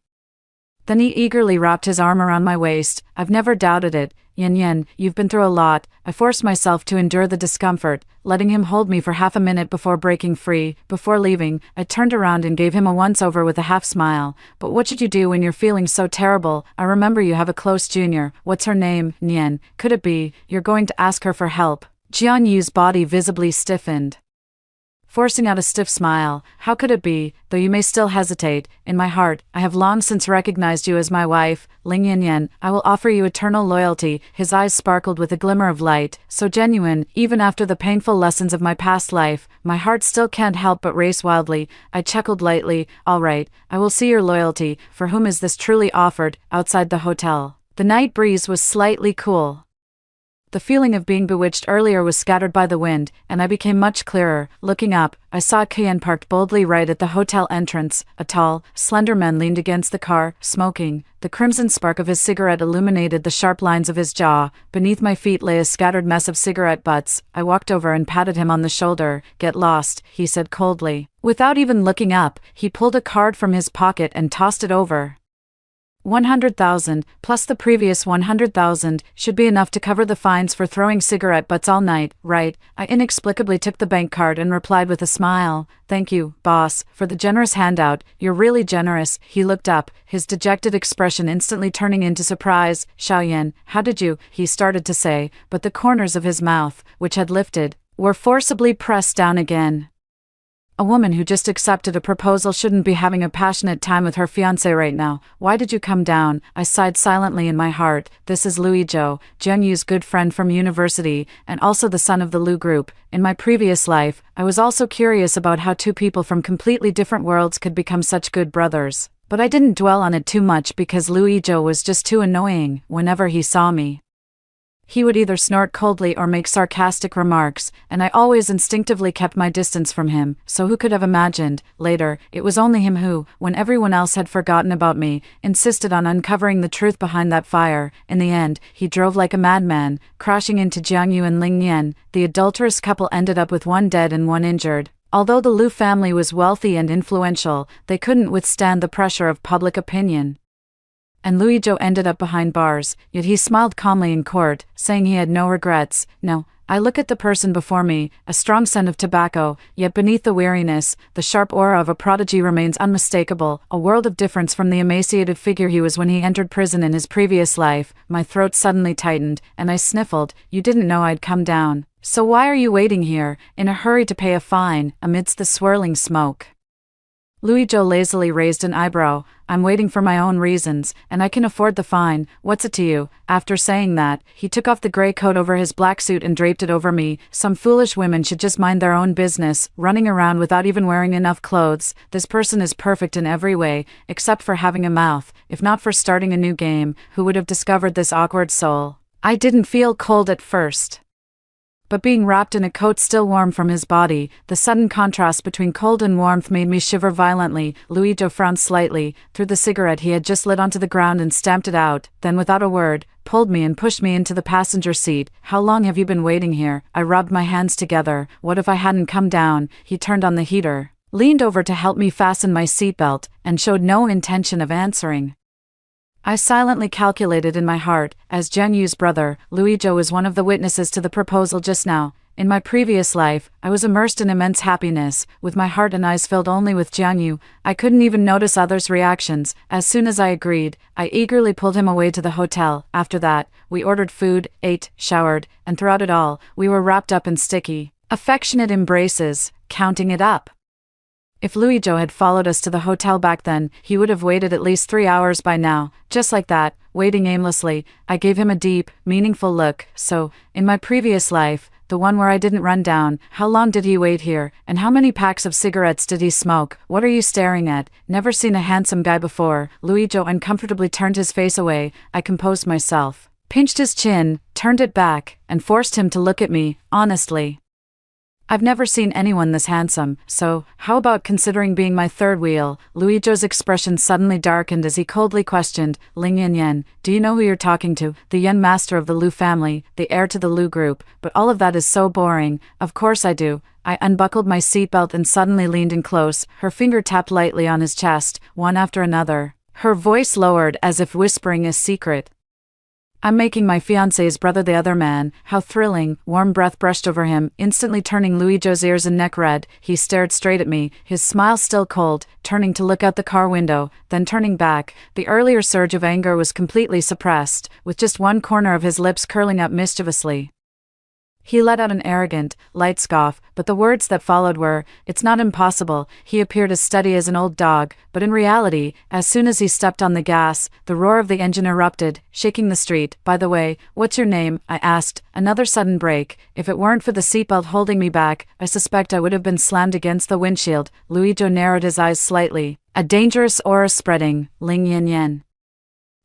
Speaker 1: Then he eagerly wrapped his arm around my waist. I've never doubted it. Yin Yin, you've been through a lot. I forced myself to endure the discomfort, letting him hold me for half a minute before breaking free. Before leaving, I turned around and gave him a once-over with a half-smile. But what should you do when you're feeling so terrible? I remember you have a close junior. What's her name? Nian. Could it be you're going to ask her for help? Jianyu's body visibly stiffened. forcing out a stiff smile. How could it be, though you may still hesitate? In my heart, I have long since recognized you as my wife, Ling Yan. I will offer you eternal loyalty. His eyes sparkled with a glimmer of light, so genuine, even after the painful lessons of my past life. My heart still can't help but race wildly. I chuckled lightly. All right, I will see your loyalty. For whom is this truly offered? Outside the hotel, the night breeze was slightly cool. The feeling of being bewitched earlier was scattered by the wind, and I became much clearer. Looking up, I saw Kian parked boldly right at the hotel entrance. A tall, slender man leaned against the car, smoking. The crimson spark of his cigarette illuminated the sharp lines of his jaw. Beneath my feet lay a scattered mess of cigarette butts. I walked over and patted him on the shoulder. Get lost, he said coldly. Without even looking up, he pulled a card from his pocket and tossed it over. 100,000, plus the previous 100,000, should be enough to cover the fines for throwing cigarette butts all night, right? I inexplicably took the bank card and replied with a smile. Thank you, boss, for the generous handout. You're really generous. He looked up, his dejected expression instantly turning into surprise. Xiaoyan, how did you? He started to say, but the corners of his mouth, which had lifted, were forcibly pressed down again. A woman who just accepted a proposal shouldn't be having a passionate time with her fiancé right now. Why did you come down? I sighed silently in my heart. This is Louis Zhou, Jiang Yu's good friend from university, and also the son of the Lu group. In my previous life, I was also curious about how two people from completely different worlds could become such good brothers. But I didn't dwell on it too much because Louis Zhou was just too annoying. Whenever he saw me, he would either snort coldly or make sarcastic remarks, and I always instinctively kept my distance from him, so who could have imagined? Later, it was only him who, when everyone else had forgotten about me, insisted on uncovering the truth behind that fire. In the end, he drove like a madman, crashing into Jiang Yu and Ling Yan. The adulterous couple ended up with one dead and one injured. Although the Lu family was wealthy and influential, they couldn't withstand the pressure of public opinion. And Louis Zhou ended up behind bars, yet he smiled calmly in court, saying he had no regrets. No, I look at the person before me, a strong scent of tobacco, yet beneath the weariness, the sharp aura of a prodigy remains unmistakable, a world of difference from the emaciated figure he was when he entered prison in his previous life. My throat suddenly tightened, and I sniffled. You didn't know I'd come down. So why are you waiting here, in a hurry to pay a fine, amidst the swirling smoke? Louis Zhou lazily raised an eyebrow. I'm waiting for my own reasons, and I can afford the fine. What's it to you? After saying that, he took off the gray coat over his black suit and draped it over me. Some foolish women should just mind their own business, running around without even wearing enough clothes. This person is perfect in every way, except for having a mouth. If not for starting a new game, who would have discovered this awkward soul? I didn't feel cold at first, but being wrapped in a coat still warm from his body, the sudden contrast between cold and warmth made me shiver violently. Louis Zhou frowned slightly, threw the cigarette he had just lit onto the ground and stamped it out, then without a word, pulled me and pushed me into the passenger seat. How long have you been waiting here? I rubbed my hands together. What if I hadn't come down? He turned on the heater, leaned over to help me fasten my seatbelt, and showed no intention of answering. I silently calculated in my heart, as Jiang Yu's brother, Louis Zhou was one of the witnesses to the proposal just now. In my previous life, I was immersed in immense happiness, with my heart and eyes filled only with Jiang Yu. I couldn't even notice others' reactions. As soon as I agreed, I eagerly pulled him away to the hotel. After that, we ordered food, ate, showered, and throughout it all, we were wrapped up in sticky, affectionate embraces, counting it up. If Louis Zhou had followed us to the hotel back then, he would have waited at least 3 hours by now. Just like that, waiting aimlessly, I gave him a deep, meaningful look. So, in my previous life, the one where I didn't run down, how long did he wait here, and how many packs of cigarettes did he smoke? What are you staring at? Never seen a handsome guy before. Louis Zhou uncomfortably turned his face away. I composed myself, pinched his chin, turned it back, and forced him to look at me, honestly. I've never seen anyone this handsome, so, how about considering being my third wheel? Louis Zhou's expression suddenly darkened as he coldly questioned, Ling Yan, do you know who you're talking to? The young master of the Lu family, the heir to the Lu group, but all of that is so boring. Of course I do. I unbuckled my seatbelt and suddenly leaned in close. Her finger tapped lightly on his chest, one after another. Her voice lowered as if whispering a secret. I'm making my fiancé's brother the other man. How thrilling. Warm breath brushed over him, instantly turning Louis Zhou's ears and neck red. He stared straight at me, his smile still cold, turning to look out the car window, then turning back. The earlier surge of anger was completely suppressed, with just one corner of his lips curling up mischievously. He let out an arrogant, light scoff, but the words that followed were, "It's not impossible." He appeared as steady as an old dog, but in reality, as soon as he stepped on the gas, the roar of the engine erupted, shaking the street. "By the way, what's your name?" I asked. Another sudden break. If it weren't for the seatbelt holding me back, I suspect I would have been slammed against the windshield. Luigi narrowed his eyes slightly. "A dangerous aura spreading, Ling Yin Yen."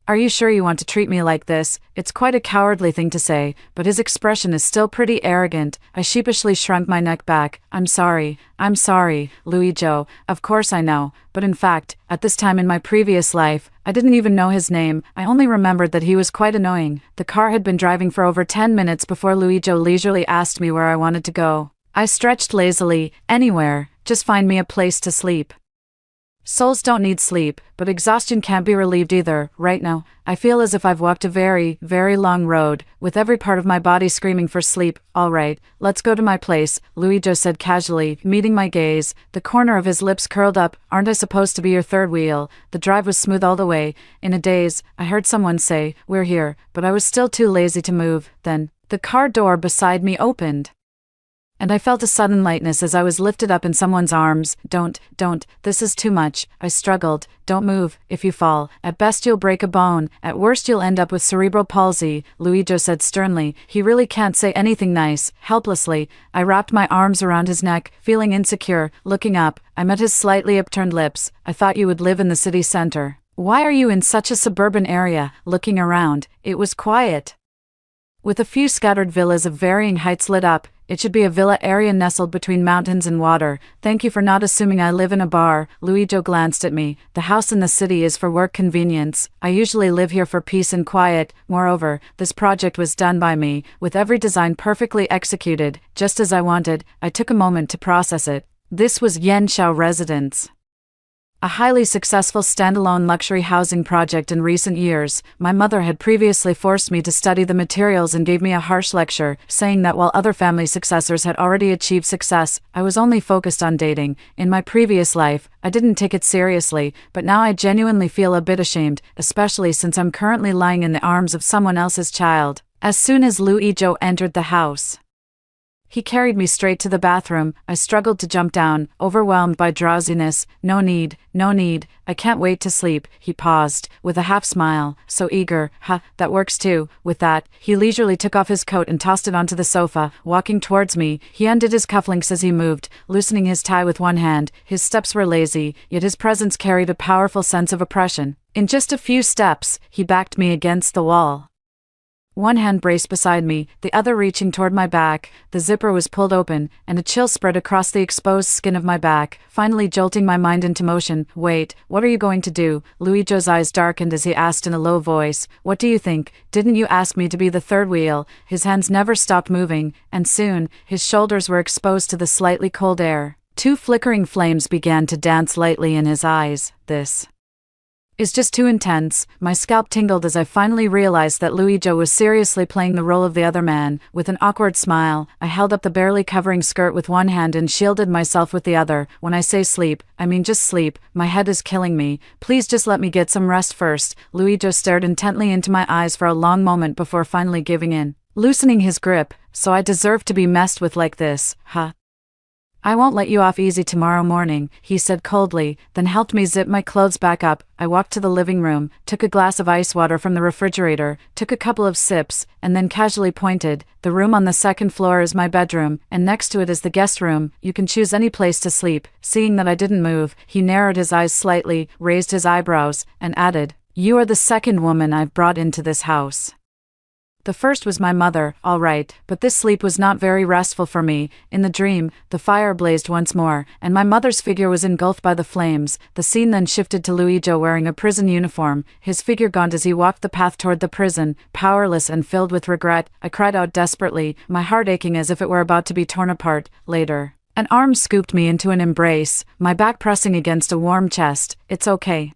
Speaker 1: "Are you sure you want to treat me like this?" It's quite a cowardly thing to say, but his expression is still pretty arrogant. I sheepishly shrunk my neck back. I'm sorry, Luigi. Of course I know, but in fact, at this time in my previous life, I didn't even know his name. I only remembered that he was quite annoying. The car had been driving for over 10 minutes before Luigi leisurely asked me where I wanted to go. I stretched lazily. "Anywhere, just find me a place to sleep." Souls don't need sleep, but exhaustion can't be relieved either. Right now, I feel as if I've walked a very, very long road, with every part of my body screaming for sleep. "All right, let's go to my place," Luigi said casually, meeting my gaze. The corner of his lips curled up. "Aren't I supposed to be your third wheel?" The drive was smooth all the way. In a daze, I heard someone say, "We're here," but I was still too lazy to move. Then, the car door beside me opened, and I felt a sudden lightness as I was lifted up in someone's arms. Don't, this is too much," I struggled. "Don't move. If you fall, at best you'll break a bone, at worst you'll end up with cerebral palsy," Luigi said sternly. He really can't say anything nice. Helplessly, I wrapped my arms around his neck, feeling insecure. Looking up, I met his slightly upturned lips. "I thought you would live in the city center. Why are you in such a suburban area?" Looking around, it was quiet, with a few scattered villas of varying heights lit up. "It should be a villa area nestled between mountains and water. Thank you for not assuming I live in a bar." Luigi glanced at me. "The house in the city is for work convenience. I usually live here for peace and quiet. Moreover, this project was done by me, with every design perfectly executed, just as I wanted." I took a moment to process it. This was Yanxiao Residence, a highly successful standalone luxury housing project in recent years. My mother had previously forced me to study the materials and gave me a harsh lecture, saying that while other family successors had already achieved success, I was only focused on dating. In my previous life, I didn't take it seriously, but now I genuinely feel a bit ashamed, especially since I'm currently lying in the arms of someone else's child. As soon as Luigi entered the house, he carried me straight to the bathroom. I struggled to jump down, overwhelmed by drowsiness. No need. I can't wait to sleep." He paused, with a half smile. "So eager. That works too." With that, he leisurely took off his coat and tossed it onto the sofa. Walking towards me, he undid his cufflinks as he moved, loosening his tie with one hand. His steps were lazy, yet his presence carried a powerful sense of oppression. In just a few steps, he backed me against the wall, one hand braced beside me, the other reaching toward my back. The zipper was pulled open, and a chill spread across the exposed skin of my back, finally jolting my mind into motion. "Wait, what are you going to do?" Luigi's eyes darkened as he asked in a low voice. "What do you think? Didn't you ask me to be the third wheel?" His hands never stopped moving, and soon, his shoulders were exposed to the slightly cold air. Two flickering flames began to dance lightly in his eyes. "This is just too intense." My scalp tingled as I finally realized that Luigi was seriously playing the role of the other man. With an awkward smile, I held up the barely covering skirt with one hand and shielded myself with the other. "When I say sleep, I mean just sleep. My head is killing me. Please just let me get some rest first." Luigi stared intently into my eyes for a long moment before finally giving in, loosening his grip. "So I deserve to be messed with like this, huh? I won't let you off easy tomorrow morning," he said coldly, then helped me zip my clothes back up. I walked to the living room, took a glass of ice water from the refrigerator, took a couple of sips, and then casually pointed. "The room on the second floor is my bedroom, and next to it is the guest room. You can choose any place to sleep." Seeing that I didn't move, he narrowed his eyes slightly, raised his eyebrows, and added, "You are the second woman I've brought into this house. The first was my mother, all right, but this sleep was not very restful for me. In the dream, the fire blazed once more, and my mother's figure was engulfed by the flames. The scene then shifted to Luigi wearing a prison uniform, his figure gaunt as he walked the path toward the prison. Powerless and filled with regret, I cried out desperately, my heart aching as if it were about to be torn apart. Later, an arm scooped me into an embrace, my back pressing against a warm chest. "It's okay.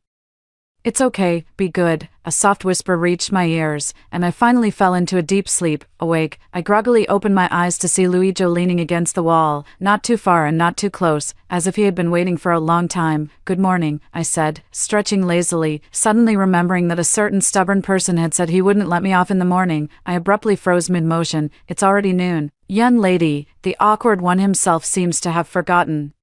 Speaker 1: It's okay, be good." A soft whisper reached my ears, and I finally fell into a deep sleep. Awake, I groggily opened my eyes to see Luigi leaning against the wall, not too far and not too close, as if he had been waiting for a long time. "Good morning," I said, stretching lazily. Suddenly remembering that a certain stubborn person had said he wouldn't let me off in the morning, I abruptly froze mid-motion. "It's already noon." Young lady, the awkward one himself seems to have forgotten.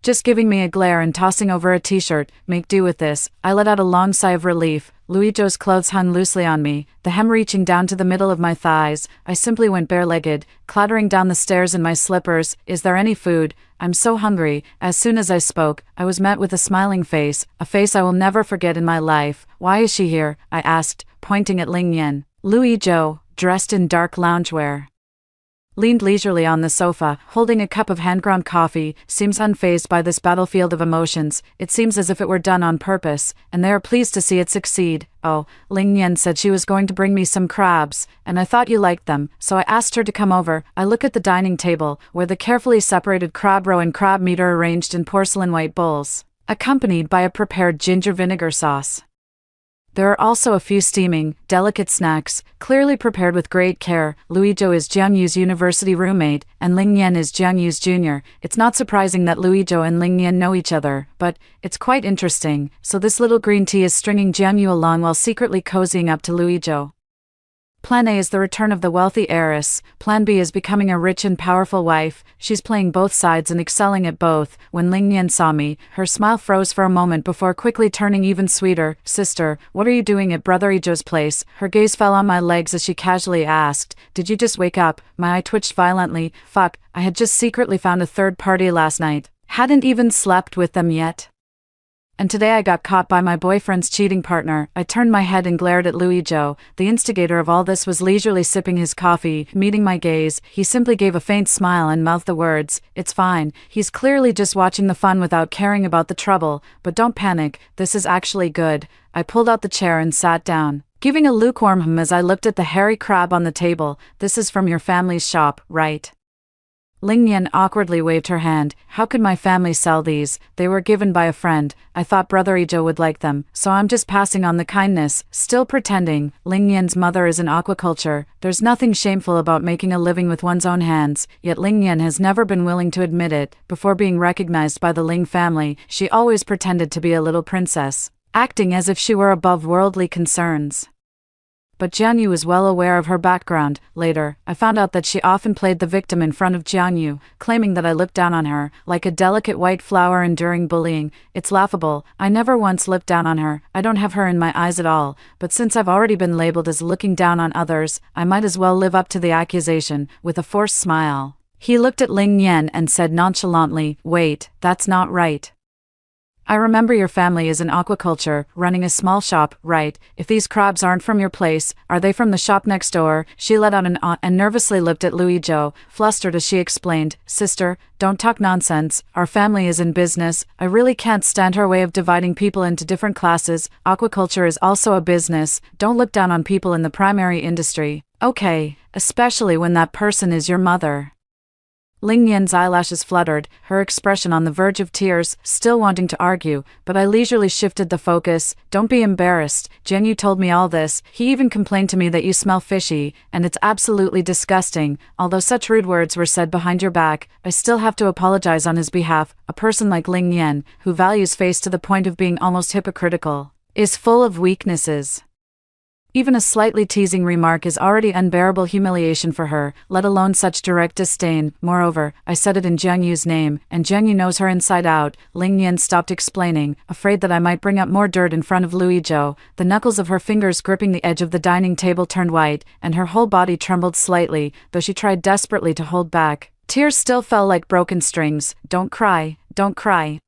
Speaker 1: Just giving me a glare and tossing over a t-shirt, make do with this. I let out a long sigh of relief. Luijo's clothes hung loosely on me, the hem reaching down to the middle of my thighs. I simply went bare-legged, clattering down the stairs in my slippers. Is there any food? I'm so hungry. As soon as I spoke, I was met with a smiling face, a face I will never forget in my life. Why is she here? I asked, pointing at Ling Yan. Luijo, dressed in dark loungewear, leaned leisurely on the sofa, holding a cup of hand-ground coffee, seems unfazed by this battlefield of emotions. It seems as if it were done on purpose, and they are pleased to see it succeed. Oh, Ling Yan said she was going to bring me some crabs, and I thought you liked them, so I asked her to come over. I look at the dining table, where the carefully separated crab roe and crab meat are arranged in porcelain white bowls, accompanied by a prepared ginger vinegar sauce. There are also a few steaming, delicate snacks, clearly prepared with great care. Luijo is Jiang Yu's university roommate, and Ling Yan is Jiang Yu's junior. It's not surprising that Luijo and Ling Yan know each other, but it's quite interesting. So this little green tea is stringing Jiang Yu along while secretly cozying up to Luijo. Plan A is the return of the wealthy heiress. Plan B is becoming a rich and powerful wife. She's playing both sides and excelling at both. When Ling Yan saw me, her smile froze for a moment before quickly turning even sweeter. Sister, what are you doing at Brother Ijo's place? Her gaze fell on my legs as she casually asked, did you just wake up? My eye twitched violently. Fuck, I had just secretly found a third party last night. Hadn't even slept with them yet. And today I got caught by my boyfriend's cheating partner. I turned my head and glared at Luijo. The instigator of all this was leisurely sipping his coffee. Meeting my gaze, he simply gave a faint smile and mouthed the words, it's fine. He's clearly just watching the fun without caring about the trouble. But don't panic, this is actually good. I pulled out the chair and sat down, giving a lukewarm hum as I looked at the hairy crab on the table. This is from your family's shop, right? Ling Yan awkwardly waved her hand. How could my family sell these? They were given by a friend. I thought Brother Ijo would like them, so I'm just passing on the kindness. Still pretending. Ling Yan's mother is in aquaculture. There's nothing shameful about making a living with one's own hands, yet Ling Yan has never been willing to admit it. Before being recognized by the Ling family, she always pretended to be a little princess, acting as if she were above worldly concerns. But Jiang Yu was well aware of her background. Later, I found out that she often played the victim in front of Jiang Yu, claiming that I looked down on her, like a delicate white flower enduring bullying. It's laughable. I never once looked down on her. I don't have her in my eyes at all. But since I've already been labeled as looking down on others, I might as well live up to the accusation. With a forced smile, he looked at Ling Yan and said nonchalantly, wait, that's not right. I remember your family is in aquaculture, running a small shop, right? If these crabs aren't from your place, are they from the shop next door? She let out an ah and nervously looked at Luijo, flustered as she explained, sister, don't talk nonsense, our family is in business. I really can't stand her way of dividing people into different classes. Aquaculture is also a business. Don't look down on people in the primary industry. Okay, especially when that person is your mother. Ling Yan's eyelashes fluttered, her expression on the verge of tears, still wanting to argue, but I leisurely shifted the focus. Don't be embarrassed. Jiang Yu told me all this. He even complained to me that you smell fishy, and it's absolutely disgusting. Although such rude words were said behind your back, I still have to apologize on his behalf. A person like Ling Yan, who values face to the point of being almost hypocritical, is full of weaknesses. Even a slightly teasing remark is already unbearable humiliation for her, let alone such direct disdain. Moreover, I said it in Jiang Yu's name, and Jiang Yu knows her inside out. Ling Yan stopped explaining, afraid that I might bring up more dirt in front of Luijo. The knuckles of her fingers gripping the edge of the dining table turned white, and her whole body trembled slightly, though she tried desperately to hold back. Tears still fell like broken strings. Don't cry, don't cry.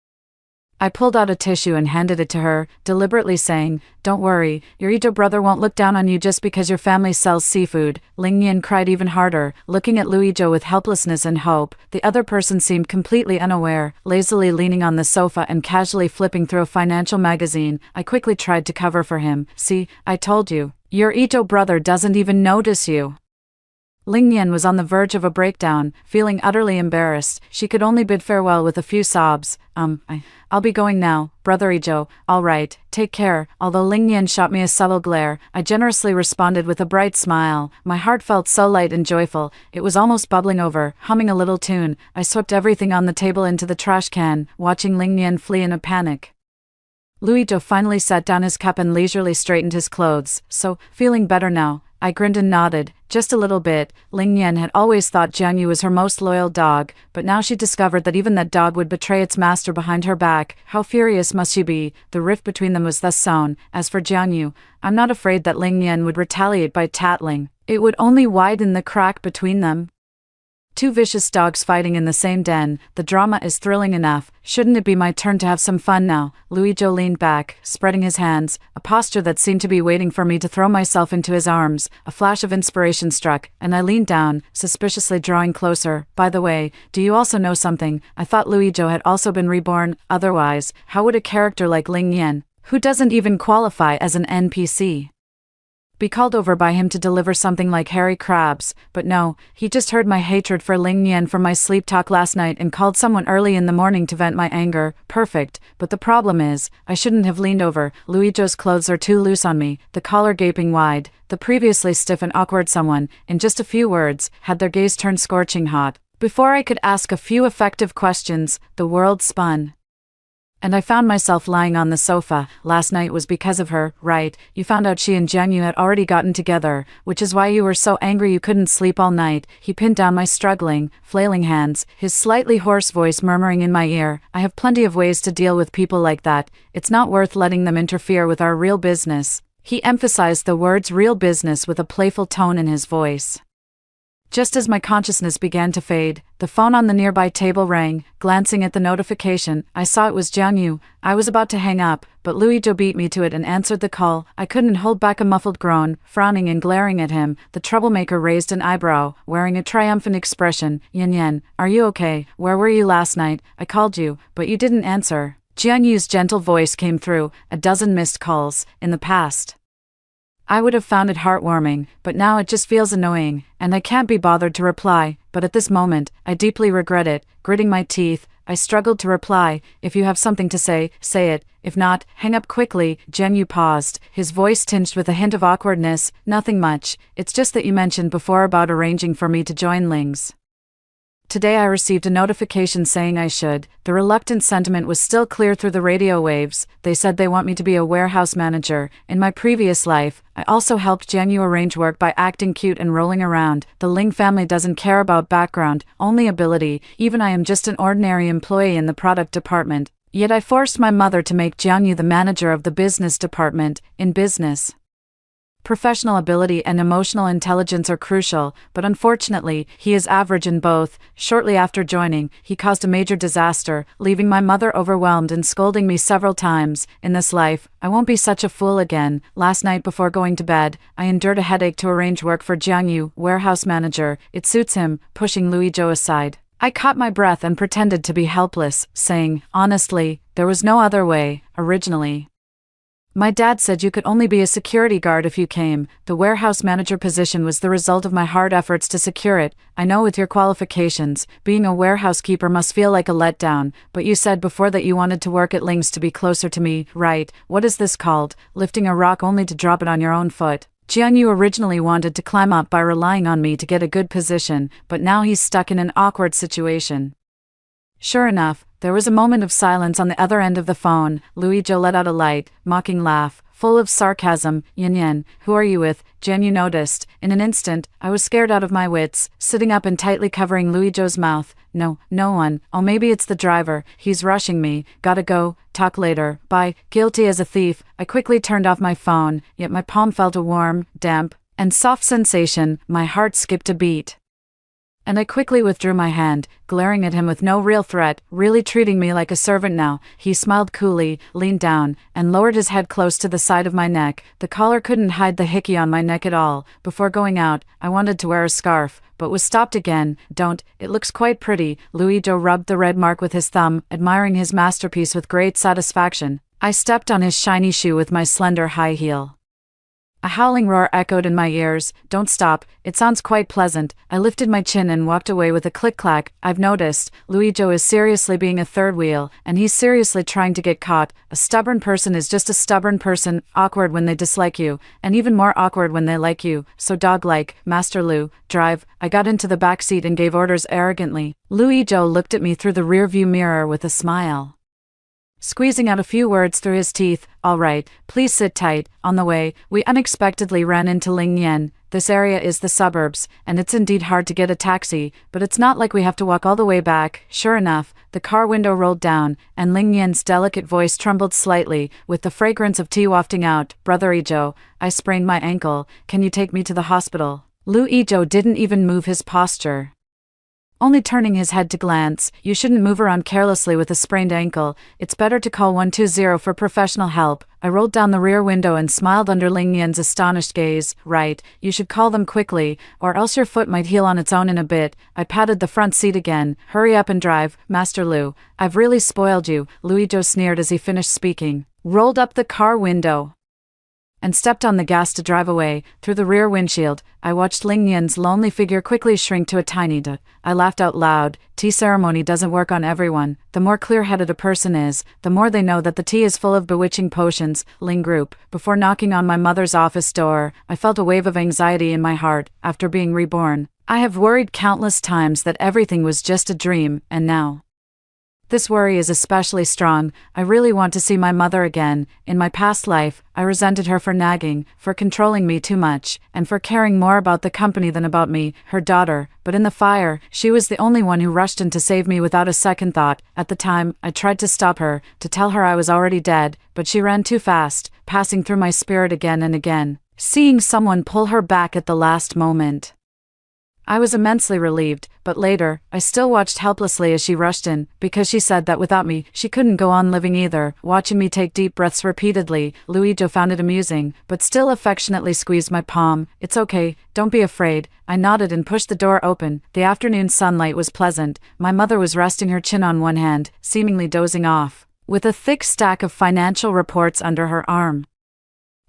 Speaker 1: I pulled out a tissue and handed it to her, deliberately saying, don't worry, your Ijo brother won't look down on you just because your family sells seafood. Ling Yan cried even harder, looking at Luijo with helplessness and hope. The other person seemed completely unaware, lazily leaning on the sofa and casually flipping through a financial magazine. I quickly tried to cover for him. See, I told you, your Ijo brother doesn't even notice you. Ling Yan was on the verge of a breakdown, feeling utterly embarrassed. She could only bid farewell with a few sobs. I'll be going now, Brother Ijo. All right, take care. Although Ling Yan shot me a subtle glare, I generously responded with a bright smile. My heart felt so light and joyful, it was almost bubbling over. Humming a little tune, I swept everything on the table into the trash can, watching Ling Yan flee in a panic. Luijo finally set down his cup and leisurely straightened his clothes. So, feeling better now, I grinned and nodded, just a little bit. Ling Yan had always thought Jiang Yu was her most loyal dog, but now she discovered that even that dog would betray its master behind her back. How furious must she be? The rift between them was thus sown. As for Jiang Yu, I'm not afraid that Ling Yan would retaliate by tattling. It would only widen the crack between them. Two vicious dogs fighting in the same den. The drama is thrilling enough. Shouldn't it be my turn to have some fun now? Louis Zhou leaned back, spreading his hands, a posture that seemed to be waiting for me to throw myself into his arms. A flash of inspiration struck, and I leaned down, suspiciously drawing closer. By the way, do you also know something? I thought Louis Zhou had also been reborn. Otherwise, how would a character like Ling Yan, who doesn't even qualify as an NPC, be called over by him to deliver something like hairy crabs? But no, he just heard my hatred for Ling Yan from my sleep talk last night and called someone early in the morning to vent my anger. Perfect, but the problem is, I shouldn't have leaned over. Louis Zhou's clothes are too loose on me, the collar gaping wide. The previously stiff and awkward someone, in just a few words, had their gaze turned scorching hot. Before I could ask a few effective questions, the world spun, and I found myself lying on the sofa. Last night was because of her, right? You found out she and Jiang Yu had already gotten together, which is why you were so angry you couldn't sleep all night. He pinned down my struggling, flailing hands, his slightly hoarse voice murmuring in my ear. I have plenty of ways to deal with people like that. It's not worth letting them interfere with our real business. He emphasized the words real business with a playful tone in his voice. Just as my consciousness began to fade, the phone on the nearby table rang. Glancing at the notification, I saw it was Jiang Yu. I was about to hang up, but Louis Zhou beat me to it and answered the call. I couldn't hold back a muffled groan. Frowning and glaring at him, the troublemaker raised an eyebrow, wearing a triumphant expression. Yan Yan, are you okay? Where were you last night? I called you, but you didn't answer. Jiang Yu's gentle voice came through. A dozen missed calls. In the past, I would have found it heartwarming, but now it just feels annoying, and I can't be bothered to reply. But at this moment, I deeply regret it. Gritting my teeth, I struggled to reply. If you have something to say, say it. If not, hang up quickly. Jiang Yu paused, his voice tinged with a hint of awkwardness. Nothing much, it's just that you mentioned before about arranging for me to join Ling's. Today I received a notification saying I should. The reluctant sentiment was still clear through the radio waves. They said they want me to be a warehouse manager. In my previous life, I also helped Jiang Yu arrange work by acting cute and rolling around. The Ling family doesn't care about background, only ability. Even I am just an ordinary employee in the product department. Yet I forced my mother to make Jiang Yu the manager of the business department. In business, professional ability and emotional intelligence are crucial, but unfortunately, he is average in both. Shortly after joining, he caused a major disaster, leaving my mother overwhelmed and scolding me several times. In this life, I won't be such a fool again. Last night before going to bed, I endured a headache to arrange work for Jiang Yu, warehouse manager. It suits him. Pushing Louis Zhou aside, I caught my breath and pretended to be helpless, saying, honestly, there was no other way. Originally, my dad said you could only be a security guard if you came. The warehouse manager position was the result of my hard efforts to secure it. I know with your qualifications, being a warehouse keeper must feel like a letdown, but you said before that you wanted to work at Ling's to be closer to me, right? What is this called? Lifting a rock only to drop it on your own foot. Jiang Yu originally wanted to climb up by relying on me to get a good position, but now he's stuck in an awkward situation. Sure enough, there was a moment of silence on the other end of the phone. Louis Zhou let out a light, mocking laugh, full of sarcasm. Yan Yan, who are you with? Jiang Yu noticed. In an instant, I was scared out of my wits, sitting up and tightly covering Louis Zhou's mouth. No one. Oh, maybe it's the driver. He's rushing me. Gotta go. Talk later. Bye. Guilty as a thief, I quickly turned off my phone, yet my palm felt a warm, damp, and soft sensation. My heart skipped a beat, and I quickly withdrew my hand, glaring at him with no real threat. Really treating me like a servant now. He smiled coolly, leaned down, and lowered his head close to the side of my neck. The collar couldn't hide the hickey on my neck at all. Before going out, I wanted to wear a scarf, but was stopped again. Don't, it looks quite pretty. Louis Zhou rubbed the red mark with his thumb, admiring his masterpiece with great satisfaction. I stepped on his shiny shoe with my slender high heel. A howling roar echoed in my ears. Don't stop, it sounds quite pleasant. I lifted my chin and walked away with a click-clack. I've noticed, Louis Zhou is seriously being a third wheel, and he's seriously trying to get caught. A stubborn person is just a stubborn person, awkward when they dislike you, and even more awkward when they like you. So dog-like. Master Lu, drive. I got into the back seat and gave orders arrogantly. Louis Zhou looked at me through the rear-view mirror with a smile. Squeezing out a few words through his teeth, "All right, please sit tight." On the way, we unexpectedly ran into Ling Yan. This area is the suburbs, and it's indeed hard to get a taxi, but it's not like we have to walk all the way back. Sure enough, the car window rolled down, and Ling Yan's delicate voice trembled slightly, with the fragrance of tea wafting out. "Brother Ijo, I sprained my ankle. Can you take me to the hospital?" Lu Ijo didn't even move his posture, only turning his head to glance. "You shouldn't move around carelessly with a sprained ankle. It's better to call 120 for professional help." I rolled down the rear window and smiled under Ling Yan's astonished gaze. "Right, you should call them quickly, or else your foot might heal on its own in a bit." I patted the front seat again. "Hurry up and drive, Master Lu. I've really spoiled you," Luijo sneered as he finished speaking, rolled up the car window, and stepped on the gas to drive away. Through the rear windshield, I watched Ling Yan's lonely figure quickly shrink to a tiny dot. I laughed out loud. Tea ceremony doesn't work on everyone. The more clear-headed a person is, the more they know that the tea is full of bewitching potions. Ling Group. Before knocking on my mother's office door, I felt a wave of anxiety in my heart. After being reborn, I have worried countless times that everything was just a dream, and now this worry is especially strong. I really want to see my mother again. In my past life, I resented her for nagging, for controlling me too much, and for caring more about the company than about me, her daughter. But in the fire, she was the only one who rushed in to save me without a second thought. At the time, I tried to stop her, to tell her I was already dead, but she ran too fast, passing through my spirit again and again, seeing someone pull her back at the last moment. I was immensely relieved, but later, I still watched helplessly as she rushed in, because she said that without me, she couldn't go on living either. Watching me take deep breaths repeatedly, Luijo found it amusing, but still affectionately squeezed my palm. "It's okay, don't be afraid." I nodded and pushed the door open. The afternoon sunlight was pleasant. My mother was resting her chin on one hand, seemingly dozing off, with a thick stack of financial reports under her arm.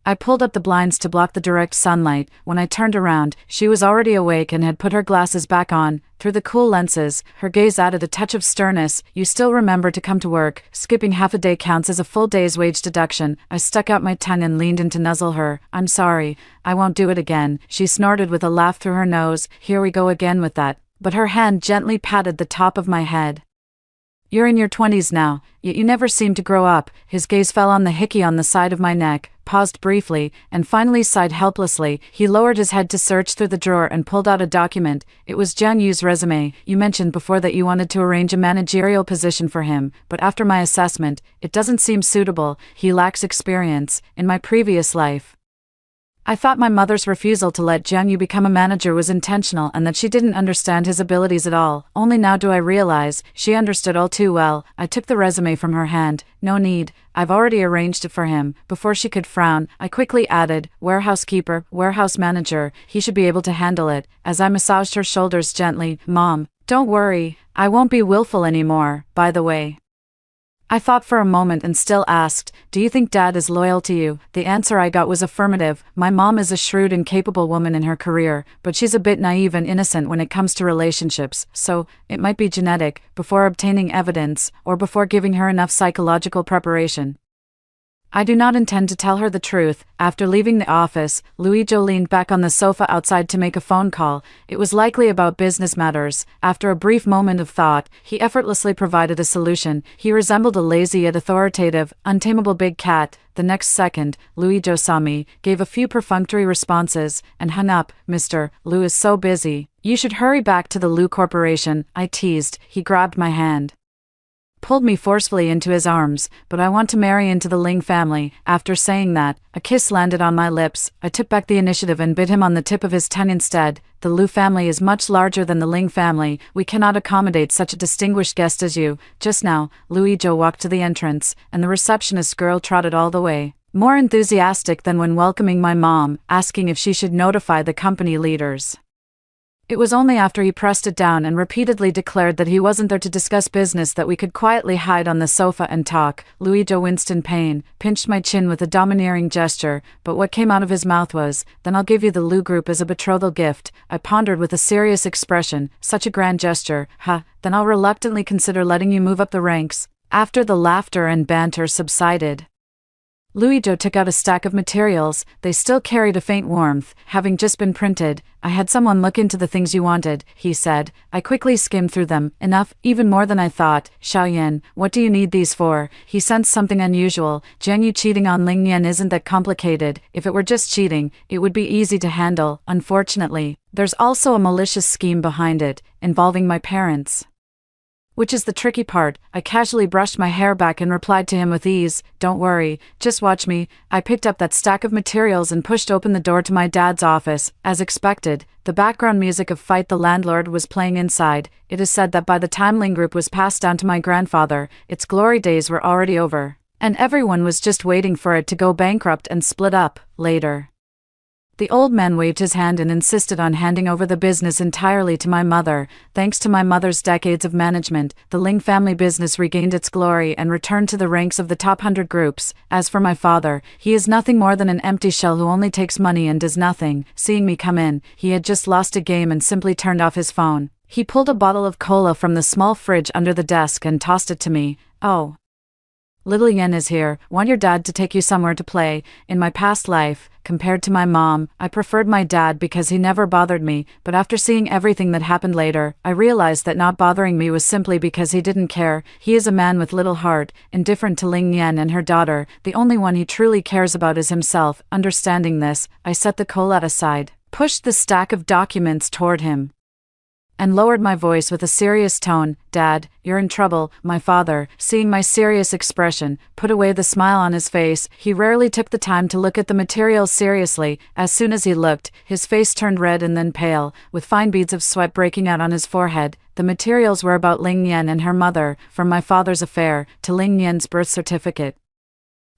Speaker 1: I pulled up the blinds to block the direct sunlight. When I turned around, she was already awake and had put her glasses back on. Through the cool lenses, her gaze added a touch of sternness. "You still remember to come to work. Skipping half a day counts as a full day's wage deduction." I stuck out my tongue and leaned in to nuzzle her. "I'm sorry, I won't do it again." She snorted with a laugh through her nose. "Here we go again with that." But her hand gently patted the top of my head. "You're in your 20s now, yet you never seem to grow up." His gaze fell on the hickey on the side of my neck, paused briefly, and finally sighed helplessly. He lowered his head to search through the drawer and pulled out a document. It was Jiang Yu's resume. "You mentioned before that you wanted to arrange a managerial position for him, but after my assessment, it doesn't seem suitable. He lacks experience. In my previous life, I thought my mother's refusal to let Jiang Yu become a manager was intentional and that she didn't understand his abilities at all. Only now do I realize she understood all too well." I took the resume from her hand. "No need, I've already arranged it for him." Before she could frown, I quickly added, "Warehouse keeper, warehouse manager, he should be able to handle it." As I massaged her shoulders gently, "Mom, don't worry, I won't be willful anymore, by the way." I thought for a moment and still asked, "Do you think Dad is loyal to you?" The answer I got was affirmative. My mom is a shrewd and capable woman in her career, but she's a bit naive and innocent when it comes to relationships, so it might be genetic. Before obtaining evidence, or before giving her enough psychological preparation, I do not intend to tell her the truth. After leaving the office, Luijo leaned back on the sofa outside to make a phone call. It was likely about business matters. After a brief moment of thought, he effortlessly provided a solution. He resembled a lazy yet authoritative, untamable big cat. The next second, Luijo saw me, gave a few perfunctory responses, and hung up. "Mr. Lu is so busy. You should hurry back to the Lu Corporation," I teased. He grabbed my hand, pulled me forcefully into his arms. "But I want to marry into the Ling family." After saying that, a kiss landed on my lips. I took back the initiative and bit him on the tip of his tongue instead. "The Lu family is much larger than the Ling family. We cannot accommodate such a distinguished guest as you." Just now, Luijo walked to the entrance, and the receptionist girl trotted all the way, more enthusiastic than when welcoming my mom, asking if she should notify the company leaders. It was only after he pressed it down and repeatedly declared that he wasn't there to discuss business that we could quietly hide on the sofa and talk. Luijo winced in pain, pinched my chin with a domineering gesture, but what came out of his mouth was, "Then I'll give you the Lu Group as a betrothal gift." I pondered with a serious expression. "Such a grand gesture, huh? Then I'll reluctantly consider letting you move up the ranks." After the laughter and banter subsided, Louis Joe took out a stack of materials. They still carried a faint warmth, having just been printed. I had someone look into the things you wanted, he said. I quickly skimmed through them. Enough, even more than I thought. Xiaoyan, what do you need these for? He sensed something unusual. Jiang Yu cheating on Ling Yan isn't that complicated. If it were just cheating, it would be easy to handle. Unfortunately, there's also a malicious scheme behind it, involving my parents. Which is the tricky part. I casually brushed my hair back and replied to him with ease, "Don't worry, just watch me." I picked up that stack of materials and pushed open the door to my dad's office. As expected, the background music of Fight the Landlord was playing inside. It is said that by the time Ling Group was passed down to my grandfather, its glory days were already over, and everyone was just waiting for it to go bankrupt and split up later. The old man waved his hand and insisted on handing over the business entirely to my mother. Thanks to my mother's decades of management, the Ling family business regained its glory and returned to the ranks of the top 100 groups. As for my father, he is nothing more than an empty shell who only takes money and does nothing. Seeing me come in, he had just lost a game and simply turned off his phone. He pulled a bottle of cola from the small fridge under the desk and tossed it to me. "Oh. Little Yen is here. Want your dad to take you somewhere to play." In my past life, compared to my mom, I preferred my dad because he never bothered me, but after seeing everything that happened later, I realized that not bothering me was simply because he didn't care. He is a man with little heart, indifferent to Ling Yan and her daughter. The only one he truly cares about is himself. Understanding this, I set the cola aside, pushed the stack of documents toward him, and lowered my voice with a serious tone. "Dad, you're in trouble." My father, seeing my serious expression, put away the smile on his face. He rarely took the time to look at the materials seriously. As soon as he looked, his face turned red and then pale, with fine beads of sweat breaking out on his forehead. The materials were about Ling Yan and her mother, from my father's affair, to Ling Yan's birth certificate,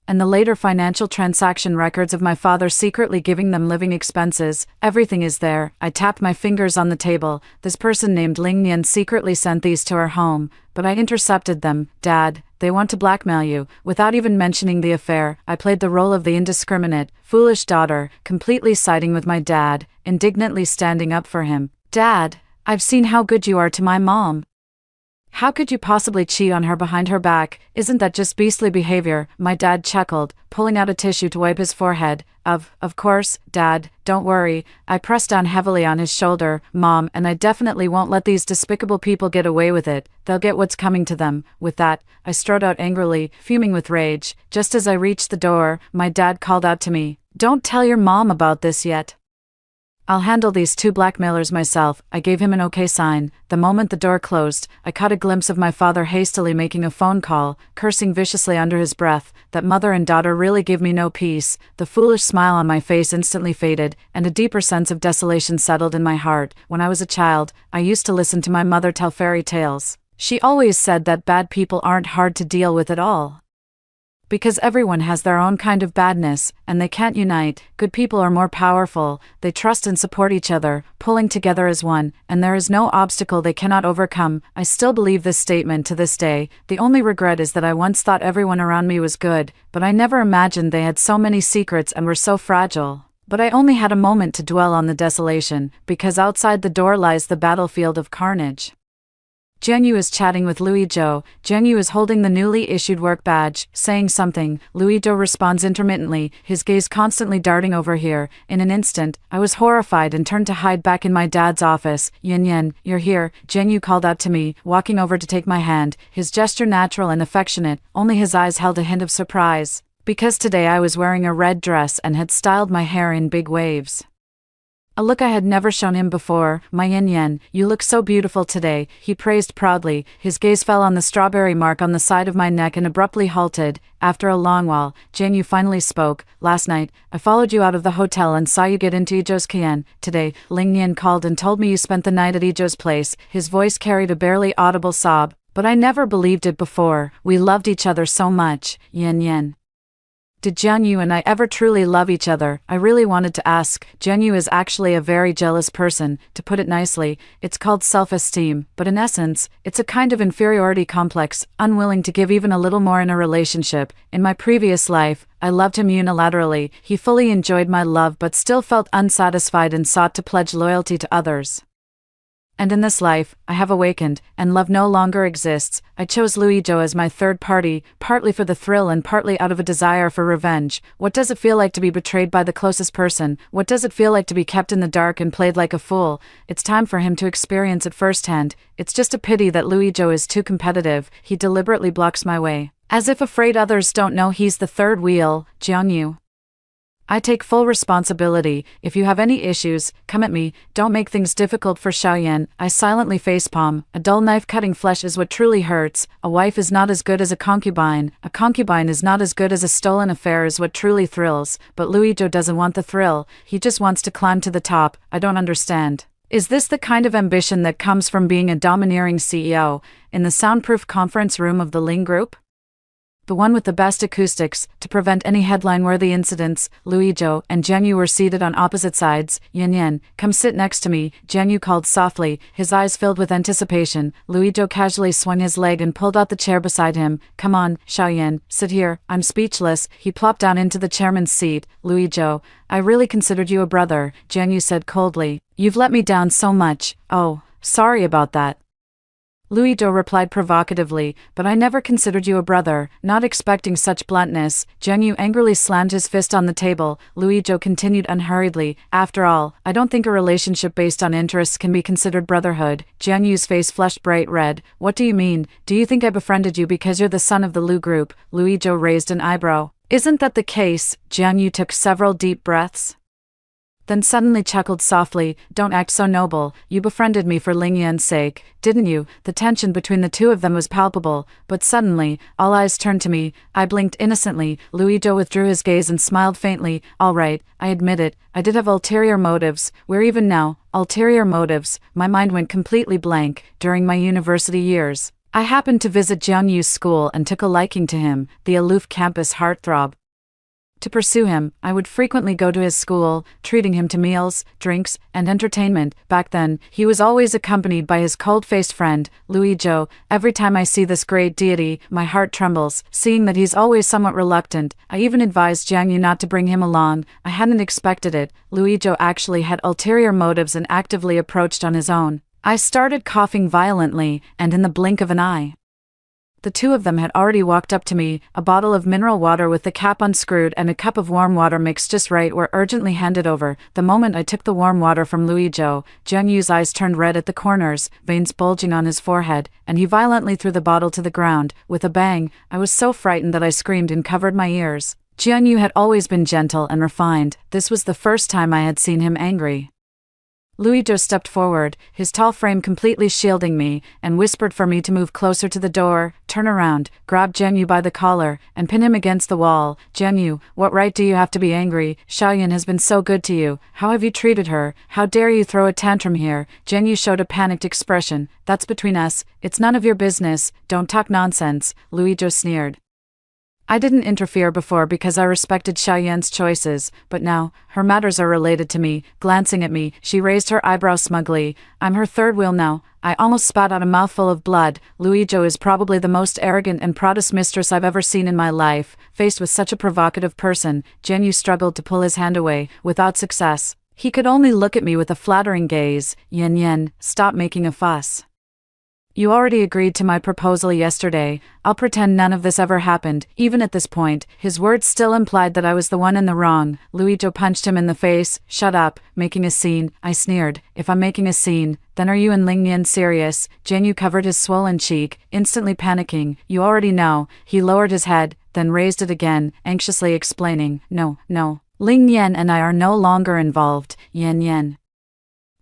Speaker 1: and the later financial transaction records of my father secretly giving them living expenses. Everything is there. I tapped my fingers on the table. This person named Ling Yan secretly sent these to her home, but I intercepted them. "Dad, they want to blackmail you." Without even mentioning the affair, I played the role of the indiscriminate, foolish daughter, completely siding with my dad, indignantly standing up for him. "Dad, I've seen how good you are to my mom. How could you possibly cheat on her behind her back? Isn't that just beastly behavior?" My dad chuckled, pulling out a tissue to wipe his forehead. Of course, Dad, don't worry." I pressed down heavily on his shoulder. "Mom, and I definitely won't let these despicable people get away with it. They'll get what's coming to them." With that, I strode out angrily, fuming with rage. Just as I reached the door, my dad called out to me, "Don't tell your mom about this yet. I'll handle these two blackmailers myself." I gave him an okay sign. The moment the door closed, I caught a glimpse of my father hastily making a phone call, cursing viciously under his breath. That mother and daughter really give me no peace. The foolish smile on my face instantly faded, and a deeper sense of desolation settled in my heart. When I was a child, I used to listen to my mother tell fairy tales. She always said that bad people aren't hard to deal with at all, because everyone has their own kind of badness, and they can't unite. Good people are more powerful. They trust and support each other, pulling together as one, and there is no obstacle they cannot overcome. I still believe this statement to this day. The only regret is that I once thought everyone around me was good, but I never imagined they had so many secrets and were so fragile. But I only had a moment to dwell on the desolation, because outside the door lies the battlefield of carnage. Jiang Yu is chatting with Louis Zhou. Jiang Yu is holding the newly issued work badge, saying something. Louis Zhou responds intermittently, his gaze constantly darting over here. In an instant, I was horrified and turned to hide back in my dad's office. "Yan Yan, you're here," Jiang Yu called out to me, walking over to take my hand, his gesture natural and affectionate, only his eyes held a hint of surprise, because today I was wearing a red dress and had styled my hair in big waves. A look I had never shown him before. "My Yan Yan, you look so beautiful today," he praised proudly. His gaze fell on the strawberry mark on the side of my neck and abruptly halted. After a long while, Jiang Yu finally spoke. "Last night, I followed you out of the hotel and saw you get into Ijo's Kian. Today, Ling Yan called and told me you spent the night at Ijo's place." His voice carried a barely audible sob. "But I never believed it before. We loved each other so much, Yan Yan. Did Jiang Yu and I ever truly love each other?" I really wanted to ask. Jiang Yu is actually a very jealous person. To put it nicely, it's called self-esteem, but in essence, it's a kind of inferiority complex, unwilling to give even a little more in a relationship. In my previous life, I loved him unilaterally. He fully enjoyed my love but still felt unsatisfied and sought to pledge loyalty to others. And in this life, I have awakened, and love no longer exists. I chose Louis-Jo as my third party, partly for the thrill and partly out of a desire for revenge. What does it feel like to be betrayed by the closest person? What does it feel like to be kept in the dark and played like a fool? It's time for him to experience it firsthand. It's just a pity that Louis-Jo is too competitive. He deliberately blocks my way, as if afraid others don't know he's the third wheel. Jiangyu. I take full responsibility. If you have any issues, come at me. Don't make things difficult for Xiaoyan. I silently facepalm. A dull knife cutting flesh is what truly hurts. A wife is not as good as a concubine. A concubine is not as good as a stolen affair is what truly thrills. But Louis-Jo doesn't want the thrill. He just wants to climb to the top. I don't understand. Is this the kind of ambition that comes from being a domineering CEO? In the soundproof conference room of the Ling Group? The one with the best acoustics, to prevent any headline-worthy incidents, Louis-Jo and Jiangyu were seated on opposite sides. Yan, come sit next to me, Jiangyu called softly, his eyes filled with anticipation. Louis-Jo casually swung his leg and pulled out the chair beside him. Come on, Xiaoyan, sit here. I'm speechless. He plopped down into the chairman's seat. Louis-Jo, I really considered you a brother, Jiangyu said coldly. You've let me down so much. Oh, sorry about that. Louis-Jo replied provocatively, but I never considered you a brother. Not expecting such bluntness, Jiangyu angrily slammed his fist on the table. Louis-Jo continued unhurriedly, after all, I don't think a relationship based on interests can be considered brotherhood. Jiangyu's face flushed bright red. What do you mean? Do you think I befriended you because you're the son of the Lu Group? Louis-Jo raised an eyebrow. Isn't that the case? Jiangyu took several deep breaths, then suddenly chuckled softly. Don't act so noble. You befriended me for Ling Yan's sake, didn't you? The tension between the two of them was palpable, but suddenly, all eyes turned to me. I blinked innocently. Louis-Jo withdrew his gaze and smiled faintly. All right, I admit it. I did have ulterior motives. We're even now. Ulterior motives. My mind went completely blank. During my university years, I happened to visit Jiangyu's school and took a liking to him, the aloof campus heartthrob. To pursue him, I would frequently go to his school, treating him to meals, drinks, and entertainment. Back then, he was always accompanied by his cold-faced friend, Louis-Jo. Every time I see this great deity, my heart trembles, seeing that he's always somewhat reluctant. I even advised Jiangyu not to bring him along. I hadn't expected it. Louis-Jo actually had ulterior motives and actively approached on his own. I started coughing violently, and in the blink of an eye, the two of them had already walked up to me. A bottle of mineral water with the cap unscrewed and a cup of warm water mixed just right were urgently handed over. The moment I took the warm water from Louis-Jo, Jiangyu's eyes turned red at the corners, veins bulging on his forehead, and he violently threw the bottle to the ground. With a bang, I was so frightened that I screamed and covered my ears. Jiangyu had always been gentle and refined. This was the first time I had seen him angry. Louis-Jo stepped forward, his tall frame completely shielding me, and whispered for me to move closer to the door, turn around, grab Jiangyu by the collar, and pin him against the wall. Jiangyu, what right do you have to be angry? Xiaoyan has been so good to you. How have you treated her? How dare you throw a tantrum here? Jiangyu showed a panicked expression. That's between us. It's none of your business. Don't talk nonsense, Louis-Jo sneered. I didn't interfere before because I respected Xiaoyan's choices, but now, her matters are related to me. Glancing at me, she raised her eyebrow smugly. I'm her third wheel now. I almost spat out a mouthful of blood. Louis-Jo is probably the most arrogant and proudest mistress I've ever seen in my life. Faced with such a provocative person, Jiangyu struggled to pull his hand away, without success. He could only look at me with a flattering gaze. Yan, stop making a fuss. You already agreed to my proposal yesterday. I'll pretend none of this ever happened. Even at this point, his words still implied that I was the one in the wrong. Louis-Jo punched him in the face. Shut up, making a scene, I sneered. If I'm making a scene, then are you and Ling Yan serious? Jiangyu covered his swollen cheek, instantly panicking. You already know. He lowered his head, then raised it again, anxiously explaining. No. Ling Yan and I are no longer involved. Yan.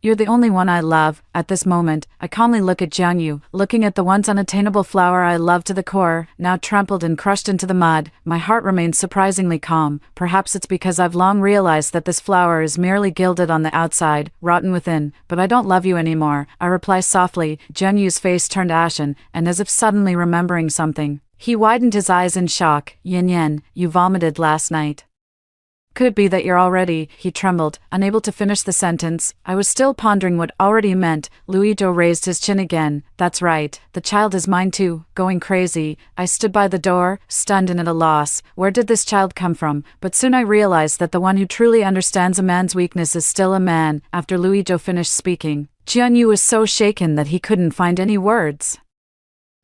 Speaker 1: You're the only one I love. At this moment, I calmly look at Jiangyu, looking at the once unattainable flower I love to the core, now trampled and crushed into the mud. My heart remains surprisingly calm. Perhaps it's because I've long realized that this flower is merely gilded on the outside, rotten within. But I don't love you anymore, I reply softly. Jiangyu's face turned ashen, and as if suddenly remembering something, he widened his eyes in shock. Yan, you vomited last night. Could it be that you're already? He trembled, unable to finish the sentence. I was still pondering what already meant. Louis-Jo raised his chin again. That's right. The child is mine too. Going crazy. I stood by the door, stunned and at a loss. Where did this child come from? But soon I realized that the one who truly understands a man's weakness is still a man. After Louis-Jo finished speaking, Jianyu was so shaken that he couldn't find any words.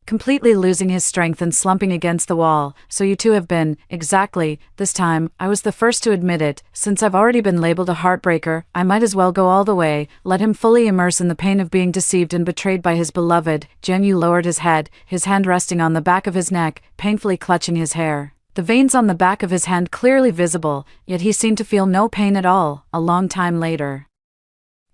Speaker 1: Completely losing his strength and slumping against the wall. So you two have been, exactly, this time, I was the first to admit it. Since I've already been labeled a heartbreaker, I might as well go all the way, let him fully immerse in the pain of being deceived and betrayed by his beloved. Jianyu lowered his head, his hand resting on the back of his neck, painfully clutching his hair. The veins on the back of his hand clearly visible, yet he seemed to feel no pain at all. A long time later,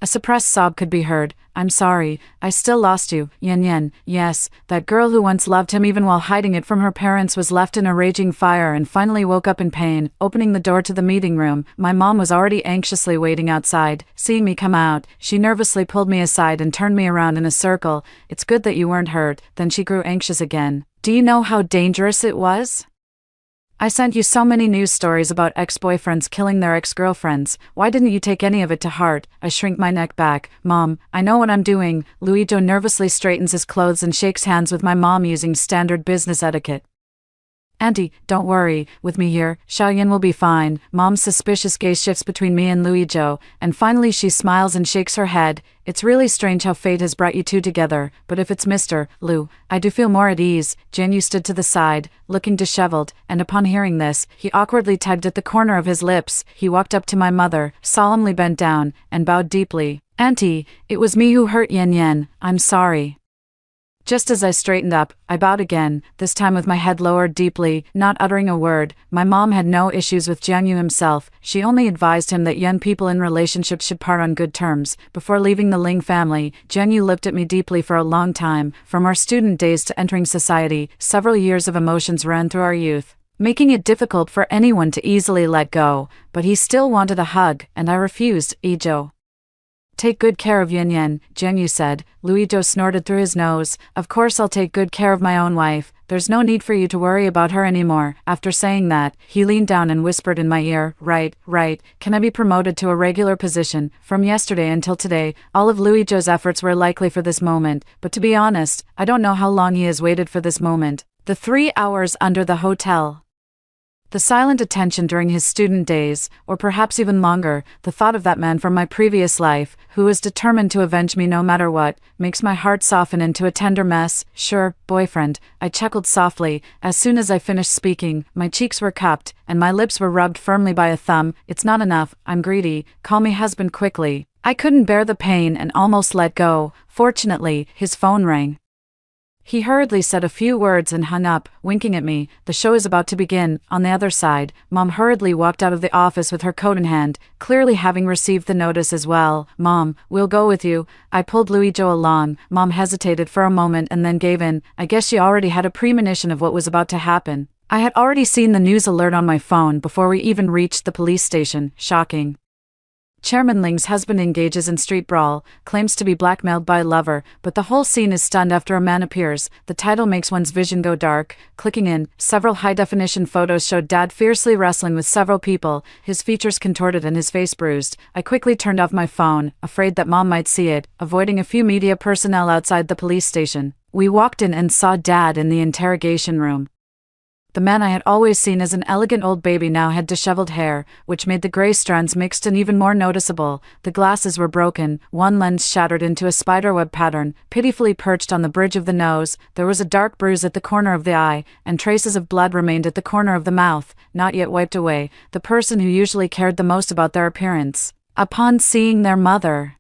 Speaker 1: a suppressed sob could be heard. I'm sorry, I still lost you, Yan Yan. Yes, that girl who once loved him even while hiding it from her parents was left in a raging fire and finally woke up in pain. Opening the door to the meeting room, my mom was already anxiously waiting outside. Seeing me come out, she nervously pulled me aside and turned me around in a circle. It's good that you weren't hurt. Then she grew anxious again. Do you know how dangerous it was? I sent you so many news stories about ex-boyfriends killing their ex-girlfriends. Why didn't you take any of it to heart? I shrink my neck back. Mom, I know what I'm doing. Luigi nervously straightens his clothes and shakes hands with my mom using standard business etiquette. Auntie, don't worry, with me here, Xiaoyan will be fine. Mom's suspicious gaze shifts between me and Luigi, and finally she smiles and shakes her head. It's really strange how fate has brought you two together, but if it's Mr. Lu, I do feel more at ease. Jianyu stood to the side, looking disheveled, and upon hearing this, he awkwardly tugged at the corner of his lips. He walked up to my mother, solemnly bent down, and bowed deeply. Auntie, it was me who hurt Yan Yan. I'm sorry. Just as I straightened up, I bowed again, this time with my head lowered deeply, not uttering a word. My mom had no issues with Jianyu himself. She only advised him that young people in relationships should part on good terms. Before leaving the Ling family, Jianyu looked at me deeply for a long time. From our student days to entering society, several years of emotions ran through our youth, making it difficult for anyone to easily let go. But he still wanted a hug, and I refused. Ijo. Take good care of Yan Yan, Jianyu said. Luigi snorted through his nose. Of course I'll take good care of my own wife. There's no need for you to worry about her anymore. After saying that, he leaned down and whispered in my ear, right, can I be promoted to a regular position? From yesterday until today, all of Luigi's efforts were likely for this moment, but to be honest, I don't know how long he has waited for this moment. The 3 hours under the hotel. The silent attention during his student days, or perhaps even longer, the thought of that man from my previous life, who was determined to avenge me no matter what, makes my heart soften into a tender mess. Sure, boyfriend, I chuckled softly. As soon as I finished speaking, my cheeks were cupped, and my lips were rubbed firmly by a thumb. It's not enough, I'm greedy, call me husband quickly. I couldn't bear the pain and almost let go. Fortunately, his phone rang. He hurriedly said a few words and hung up, winking at me. The show is about to begin. On the other side, Mom hurriedly walked out of the office with her coat in hand, clearly having received the notice as well. Mom, we'll go with you. I pulled Luigi along. Mom hesitated for a moment and then gave in. I guess she already had a premonition of what was about to happen. I had already seen the news alert on my phone before we even reached the police station. Shocking. Chairman Ling's husband engages in street brawl, claims to be blackmailed by a lover, but the whole scene is stunned after a man appears. The title makes one's vision go dark. Clicking in, several high-definition photos showed Dad fiercely wrestling with several people, his features contorted and his face bruised. I quickly turned off my phone, afraid that Mom might see it, avoiding a few media personnel outside the police station. We walked in and saw Dad in the interrogation room. The man I had always seen as an elegant old baby now had disheveled hair, which made the gray strands mixed and even more noticeable. The glasses were broken, one lens shattered into a spiderweb pattern, pitifully perched on the bridge of the nose. There was a dark bruise at the corner of the eye, and traces of blood remained at the corner of the mouth, not yet wiped away. The person who usually cared the most about their appearance, upon seeing their mother,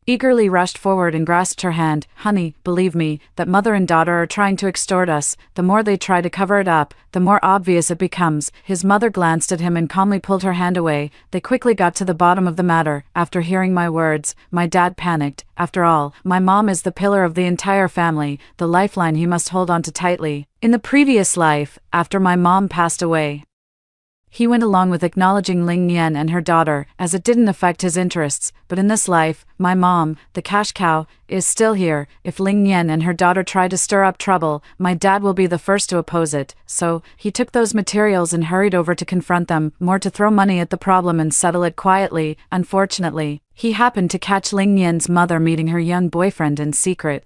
Speaker 1: eagerly rushed forward and grasped her hand. Honey, believe me, that mother and daughter are trying to extort us. The more they try to cover it up, the more obvious it becomes. His mother glanced at him and calmly pulled her hand away. They quickly got to the bottom of the matter. After hearing my words, my dad panicked. After all, my mom is the pillar of the entire family, the lifeline he must hold on to tightly. In the previous life, after my mom passed away, he went along with acknowledging Ling Nian and her daughter, as it didn't affect his interests, but in this life, my mom, the cash cow, is still here. If Ling Nian and her daughter try to stir up trouble, my dad will be the first to oppose it. So, he took those materials and hurried over to confront them, more to throw money at the problem and settle it quietly. Unfortunately, he happened to catch Ling Nian's mother meeting her young boyfriend in secret.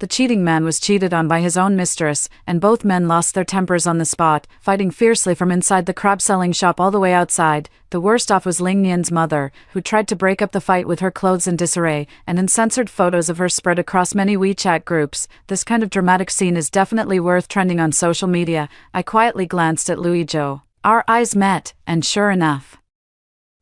Speaker 1: The cheating man was cheated on by his own mistress, and both men lost their tempers on the spot, fighting fiercely from inside the crab-selling shop all the way outside. The worst off was Ling Nian's mother, who tried to break up the fight with her clothes in disarray, and uncensored photos of her spread across many WeChat groups. This kind of dramatic scene is definitely worth trending on social media. I quietly glanced at Louis Zhou. Our eyes met, and sure enough,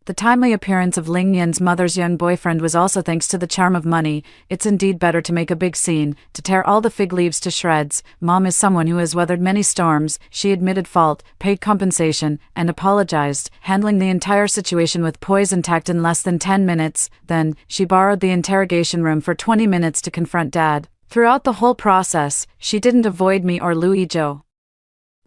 Speaker 1: the timely appearance of Ling Nian's mother's young boyfriend was also thanks to the charm of money. It's indeed better to make a big scene, to tear all the fig leaves to shreds. Mom is someone who has weathered many storms. She admitted fault, paid compensation, and apologized, handling the entire situation with poise and tact in less than 10 minutes. Then, she borrowed the interrogation room for 20 minutes to confront Dad. Throughout the whole process, she didn't avoid me or Louis Zhou.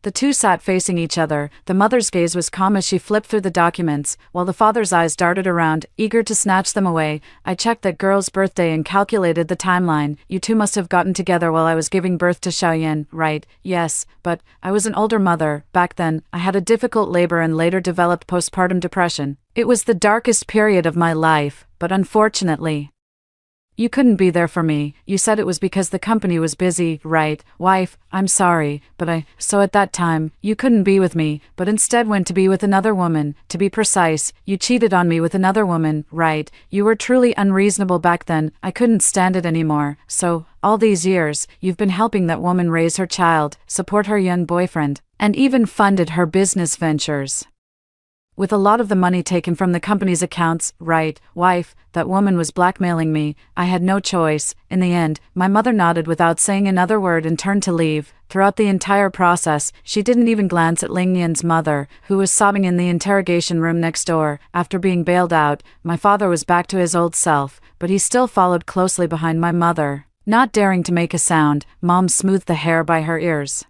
Speaker 1: The two sat facing each other. The mother's gaze was calm as she flipped through the documents, while the father's eyes darted around, eager to snatch them away. I checked that girl's birthday and calculated the timeline. You two must have gotten together while I was giving birth to Xiaoyan, right? Yes, but I was an older mother. Back then, I had a difficult labor and later developed postpartum depression. It was the darkest period of my life, but unfortunately, you couldn't be there for me. You said it was because the company was busy, right? Wife, I'm sorry, but so at that time, you couldn't be with me, but instead went to be with another woman. To be precise, you cheated on me with another woman, right? You were truly unreasonable back then. I couldn't stand it anymore. So, all these years, you've been helping that woman raise her child, support her young boyfriend, and even funded her business ventures. With a lot of the money taken from the company's accounts, right, wife? That woman was blackmailing me. I had no choice. In the end, my mother nodded without saying another word and turned to leave. Throughout the entire process, she didn't even glance at Ling Nian's mother, who was sobbing in the interrogation room next door. After being bailed out, my father was back to his old self, but he still followed closely behind my mother. Not daring to make a sound, Mom smoothed the hair by her ears,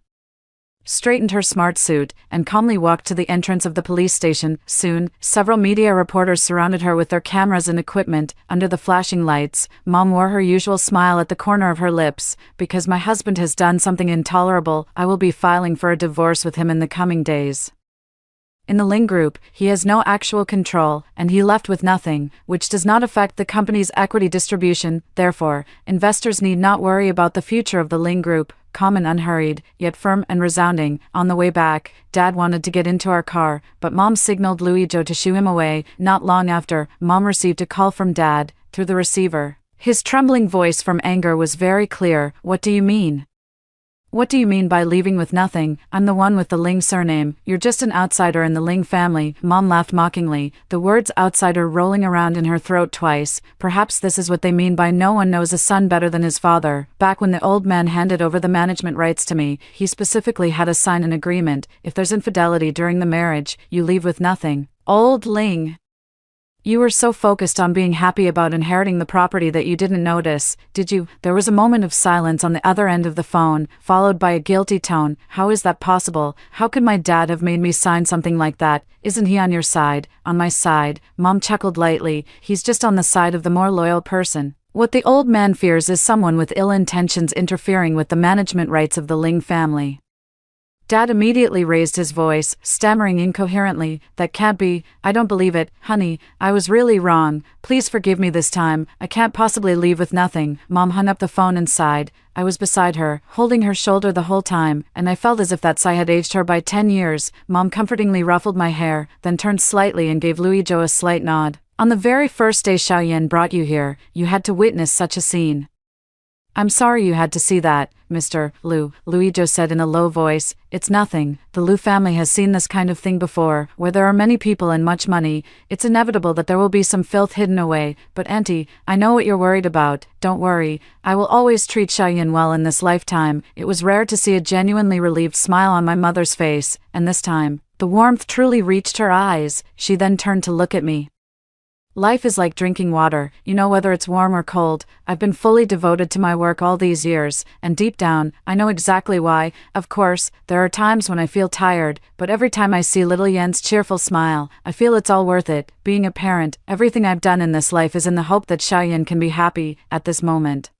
Speaker 1: straightened her smart suit, and calmly walked to the entrance of the police station. Soon, several media reporters surrounded her with their cameras and equipment. Under the flashing lights, Mom wore her usual smile at the corner of her lips. Because my husband has done something intolerable, I will be filing for a divorce with him in the coming days. In the Ling Group, he has no actual control, and he left with nothing, which does not affect the company's equity distribution. Therefore, investors need not worry about the future of the Ling Group. Calm and unhurried, yet firm and resounding. On the way back, Dad wanted to get into our car, but Mom signaled Louis Zhou to shoo him away. Not long after, Mom received a call from Dad, through the receiver. His trembling voice from anger was very clear. What do you mean? What do you mean by leaving with nothing? I'm the one with the Ling surname. You're just an outsider in the Ling family. Mom laughed mockingly, the words outsider rolling around in her throat twice. Perhaps this is what they mean by no one knows a son better than his father. Back when the old man handed over the management rights to me, he specifically had us sign an agreement. If there's infidelity during the marriage, you leave with nothing. Old Ling, you were so focused on being happy about inheriting the property that you didn't notice, did you? There was a moment of silence on the other end of the phone, followed by a guilty tone. How is that possible? How could my dad have made me sign something like that? Isn't he on your side? On my side, Mom chuckled lightly. He's just on the side of the more loyal person. What the old man fears is someone with ill intentions interfering with the management rights of the Ling family. Dad immediately raised his voice, stammering incoherently, that can't be, I don't believe it, honey, I was really wrong, please forgive me this time, I can't possibly leave with nothing. Mom hung up the phone and sighed. I was beside her, holding her shoulder the whole time, and I felt as if that sigh had aged her by 10 years. Mom comfortingly ruffled my hair, then turned slightly and gave Louis Zhou a slight nod. On the very first day Xiaoyan brought you here, you had to witness such a scene. I'm sorry you had to see that, Mr. Liu, Louis Zhou said in a low voice. It's nothing. The Liu family has seen this kind of thing before. Where there are many people and much money, it's inevitable that there will be some filth hidden away. But Auntie, I know what you're worried about. Don't worry. I will always treat Xiaoyan well in this lifetime. It was rare to see a genuinely relieved smile on my mother's face, and this time, the warmth truly reached her eyes. She then turned to look at me. Life is like drinking water, you know, whether it's warm or cold. I've been fully devoted to my work all these years, and deep down, I know exactly why. Of course, there are times when I feel tired, but every time I see little Yan's cheerful smile, I feel it's all worth it. Being a parent, everything I've done in this life is in the hope that Xiaoyan can be happy at this moment.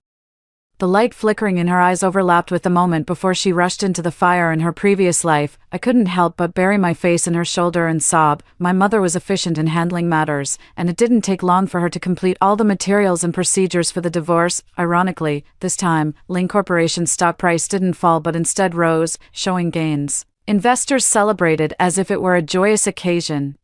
Speaker 1: The light flickering in her eyes overlapped with the moment before she rushed into the fire in her previous life. I couldn't help but bury my face in her shoulder and sob. My mother was efficient in handling matters, and it didn't take long for her to complete all the materials and procedures for the divorce. Ironically, this time, Ling Corporation's stock price didn't fall but instead rose, showing gains. Investors celebrated as if it were a joyous occasion.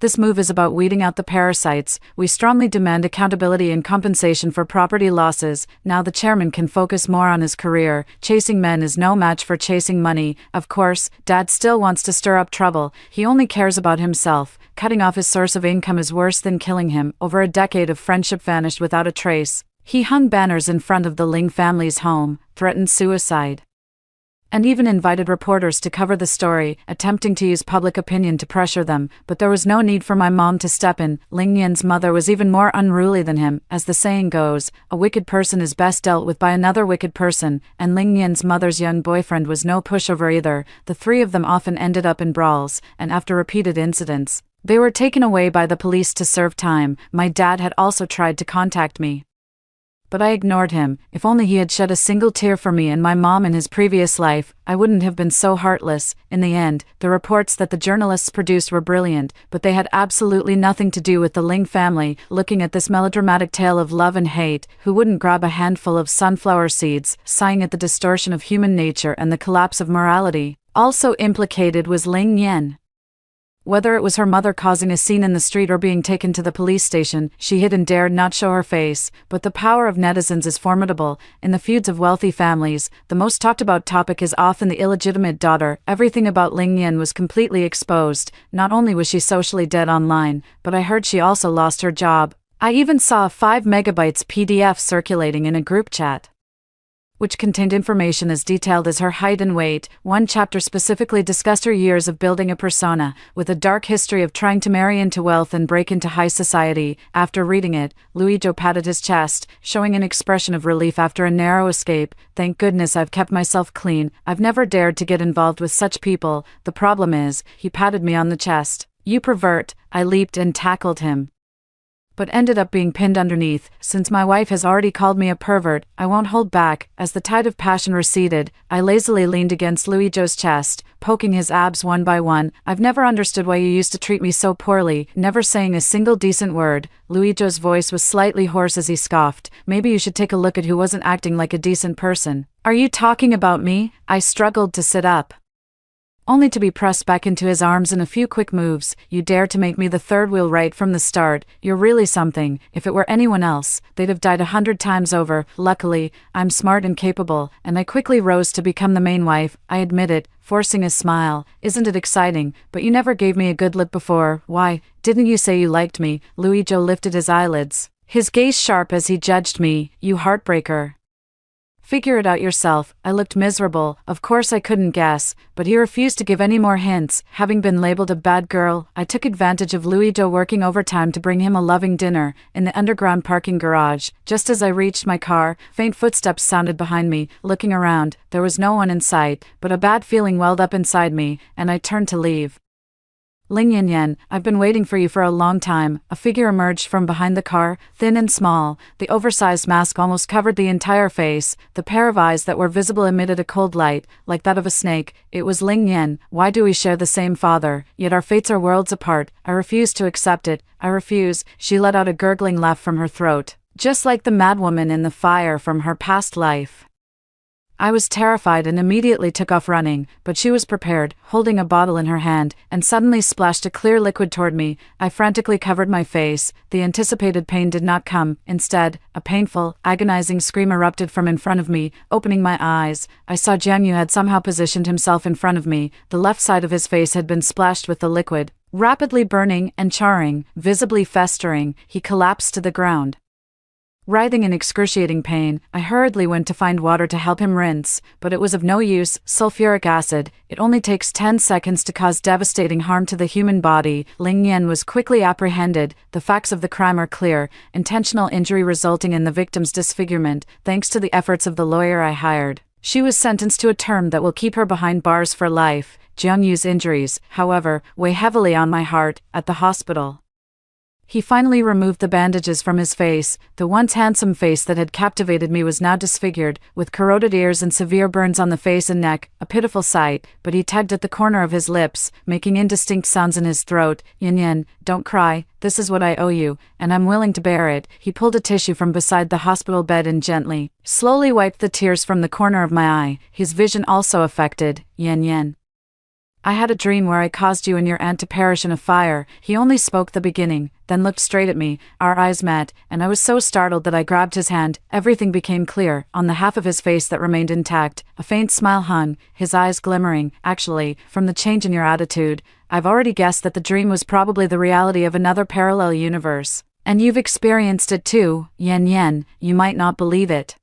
Speaker 1: This move is about weeding out the parasites. We strongly demand accountability and compensation for property losses. Now the chairman can focus more on his career. Chasing men is no match for chasing money. Of course, Dad still wants to stir up trouble. He only cares about himself. Cutting off his source of income is worse than killing him. Over a decade of friendship vanished without a trace. He hung banners in front of the Ling family's home, threatened suicide, and even invited reporters to cover the story, attempting to use public opinion to pressure them, but there was no need for my mom to step in. Ling Yan's mother was even more unruly than him. As the saying goes, a wicked person is best dealt with by another wicked person, and Ling Yan's mother's young boyfriend was no pushover either. The three of them often ended up in brawls, and after repeated incidents, they were taken away by the police to serve time. My dad had also tried to contact me, but I ignored him. If only he had shed a single tear for me and my mom in his previous life, I wouldn't have been so heartless. In the end, the reports that the journalists produced were brilliant, but they had absolutely nothing to do with the Ling family. Looking at this melodramatic tale of love and hate, who wouldn't grab a handful of sunflower seeds, sighing at the distortion of human nature and the collapse of morality? Also implicated was Ling Yan. Whether it was her mother causing a scene in the street or being taken to the police station, she hid and dared not show her face. But the power of netizens is formidable. In the feuds of wealthy families, the most talked about topic is often the illegitimate daughter. Everything about Ling Yan was completely exposed. Not only was she socially dead online, but I heard she also lost her job. I even saw a 5 megabytes PDF circulating in a group chat, which contained information as detailed as her height and weight. One chapter specifically discussed her years of building a persona, with a dark history of trying to marry into wealth and break into high society. After reading it, Luigi patted his chest, showing an expression of relief after a narrow escape. Thank goodness I've kept myself clean. I've never dared to get involved with such people. The problem is, he patted me on the chest. You pervert. I leaped and tackled him, but ended up being pinned underneath. Since my wife has already called me a pervert, I won't hold back. As the tide of passion receded, I lazily leaned against Luigi's chest, poking his abs one by one. I've never understood why you used to treat me so poorly, never saying a single decent word. Luigi's voice was slightly hoarse as he scoffed. Maybe you should take a look at who wasn't acting like a decent person. Are you talking about me? I struggled to sit up, only to be pressed back into his arms in a few quick moves. You dare to make me the third wheel right from the start. You're really something. If it were anyone else, they'd have died 100 times over. Luckily, I'm smart and capable, and I quickly rose to become the main wife. I admit it, forcing a smile. Isn't it exciting? But you never gave me a good lip before. Why, didn't you say you liked me? Luigi lifted his eyelids, his gaze sharp as he judged me. You heartbreaker. Figure it out yourself. I looked miserable. Of course I couldn't guess, but he refused to give any more hints. Having been labeled a bad girl, I took advantage of Luigi working overtime to bring him a loving dinner. In the underground parking garage, just as I reached my car, faint footsteps sounded behind me. Looking around, there was no one in sight, but a bad feeling welled up inside me, and I turned to leave. Ling Yan, I've been waiting for you for a long time. A figure emerged from behind the car, thin and small. The oversized mask almost covered the entire face. The pair of eyes that were visible emitted a cold light, like that of a snake. It was Ling Yan. Why do we share the same father, yet our fates are worlds apart? I refuse to accept it. I refuse. She let out a gurgling laugh from her throat, just like the madwoman in the fire from her past life. I was terrified and immediately took off running, but she was prepared, holding a bottle in her hand, and suddenly splashed a clear liquid toward me. I frantically covered my face. The anticipated pain did not come. Instead, a painful, agonizing scream erupted from in front of me. Opening my eyes, I saw Jiang Yu had somehow positioned himself in front of me. The left side of his face had been splashed with the liquid, rapidly burning and charring, visibly festering. He collapsed to the ground, writhing in excruciating pain. I hurriedly went to find water to help him rinse, but it was of no use. Sulfuric acid. It only takes 10 seconds to cause devastating harm to the human body. Ling Yan was quickly apprehended. The facts of the crime are clear. Intentional injury resulting in the victim's disfigurement, thanks to the efforts of the lawyer I hired. She was sentenced to a term that will keep her behind bars for life. Jiang Yu's injuries, however, weigh heavily on my heart. At the hospital, He finally removed the bandages from his face. The once handsome face that had captivated me was now disfigured, with corroded ears and severe burns on the face and neck, a pitiful sight, but he tugged at the corner of his lips, making indistinct sounds in his throat. Yin Yin, don't cry, this is what I owe you, and I'm willing to bear it. He pulled a tissue from beside the hospital bed and gently, slowly wiped the tears from the corner of my eye, his vision also affected. Yin Yin. I had a dream where I caused you and your aunt to perish in a fire. He only spoke the beginning, then looked straight at me. Our eyes met, and I was so startled that I grabbed his hand. Everything became clear. On the half of his face that remained intact, a faint smile hung, his eyes glimmering. Actually, from the change in your attitude, I've already guessed that the dream was probably the reality of another parallel universe. And you've experienced it too, Yin Yin. You might not believe it,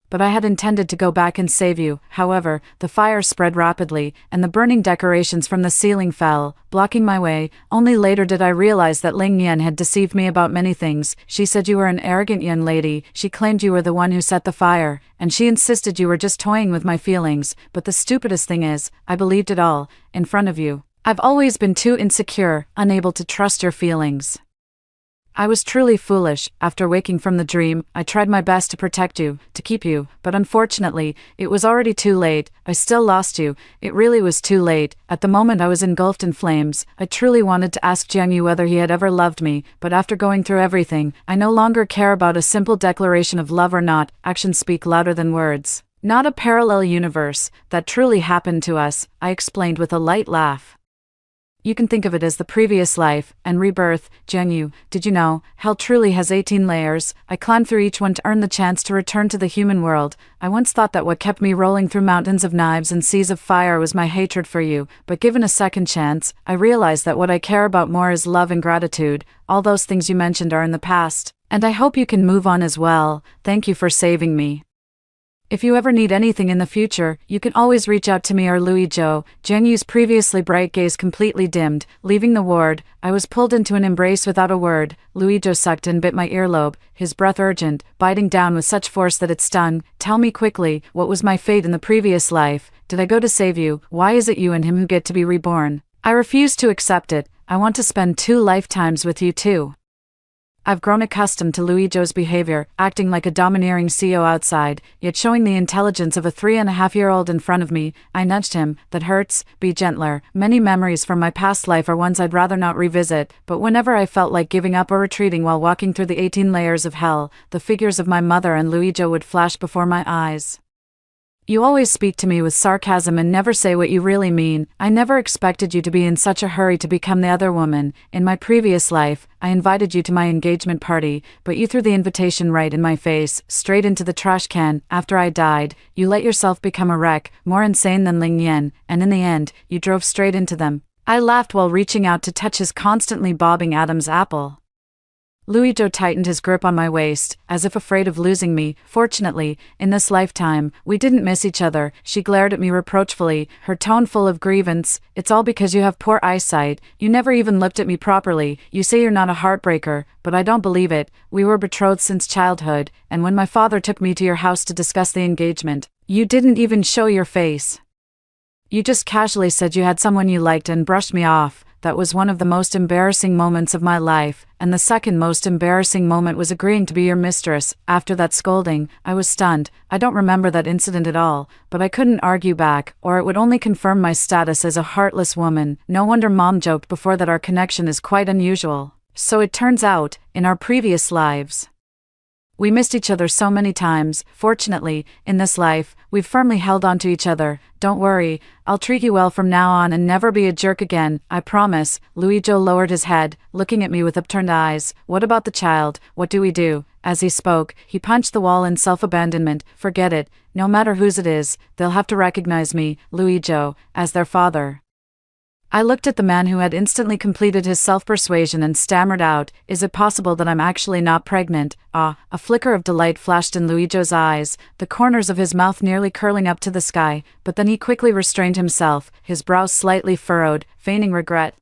Speaker 1: but I had intended to go back and save you. However, the fire spread rapidly, and the burning decorations from the ceiling fell, blocking my way. Only later did I realize that Ling Yan had deceived me about many things. She said you were an arrogant young lady, she claimed you were the one who set the fire, and she insisted you were just toying with my feelings. But the stupidest thing is, I believed it all, in front of you. I've always been too insecure, unable to trust your feelings. I was truly foolish. After waking from the dream, I tried my best to protect you, to keep you, but unfortunately, it was already too late. I still lost you. It really was too late. At the moment I was engulfed in flames. I truly wanted to ask Jiang Yu whether he had ever loved me, but after going through everything, I no longer care about a simple declaration of love or not. Actions speak louder than words. Not a parallel universe. That truly happened to us, I explained with a light laugh. You can think of it as the previous life, and rebirth. Jiang Yu, did you know, hell truly has 18 layers. I climbed through each one to earn the chance to return to the human world. I once thought that what kept me rolling through mountains of knives and seas of fire was my hatred for you, but given a second chance, I realized that what I care about more is love and gratitude. All those things you mentioned are in the past, and I hope you can move on as well. Thank you for saving me. If you ever need anything in the future, you can always reach out to me or Louis Zhou. Jiang Yu's previously bright gaze completely dimmed. Leaving the ward, I was pulled into an embrace without a word. Louis Zhou sucked and bit my earlobe, his breath urgent, biting down with such force that it stung. Tell me quickly, what was my fate in the previous life? Did I go to save you? Why is it you and him who get to be reborn? I refuse to accept it. I want to spend 2 lifetimes with you too. I've grown accustomed to Louis Zhou's behavior, acting like a domineering CEO outside, yet showing the intelligence of a 3.5-year-old in front of me. I nudged him. That hurts, be gentler. Many memories from my past life are ones I'd rather not revisit, but whenever I felt like giving up or retreating while walking through the 18 layers of hell, the figures of my mother and Louis Zhou would flash before my eyes. You always speak to me with sarcasm and never say what you really mean. I never expected you to be in such a hurry to become the other woman. In my previous life, I invited you to my engagement party, but you threw the invitation right in my face, straight into the trash can. After I died, you let yourself become a wreck, more insane than Ling Yan, and in the end, you drove straight into them. I laughed while reaching out to touch his constantly bobbing Adam's apple. Louis Zhou tightened his grip on my waist, as if afraid of losing me. Fortunately, in this lifetime, we didn't miss each other. She glared at me reproachfully, her tone full of grievance. It's all because you have poor eyesight. You never even looked at me properly. You say you're not a heartbreaker, but I don't believe it. We were betrothed since childhood, and when my father took me to your house to discuss the engagement, you didn't even show your face. You just casually said you had someone you liked and brushed me off. That was one of the most embarrassing moments of my life, and the second most embarrassing moment was agreeing to be your mistress. After that scolding, I was stunned. I don't remember that incident at all, but I couldn't argue back, or it would only confirm my status as a heartless woman. No wonder Mom joked before that our connection is quite unusual. So it turns out, in our previous lives, we missed each other so many times. Fortunately, in this life, we've firmly held on to each other. Don't worry, I'll treat you well from now on and never be a jerk again, I promise. Louis Zhou lowered his head, looking at me with upturned eyes. What about the child? What do we do? As he spoke, he punched the wall in self-abandonment. Forget it. No matter whose it is, they'll have to recognize me, Louis Zhou, as their father. I looked at the man who had instantly completed his self-persuasion and stammered out, is it possible that I'm actually not pregnant? Ah, a flicker of delight flashed in Louis Zhou's eyes, the corners of his mouth nearly curling up to the sky, but then he quickly restrained himself, his brows slightly furrowed, feigning regret.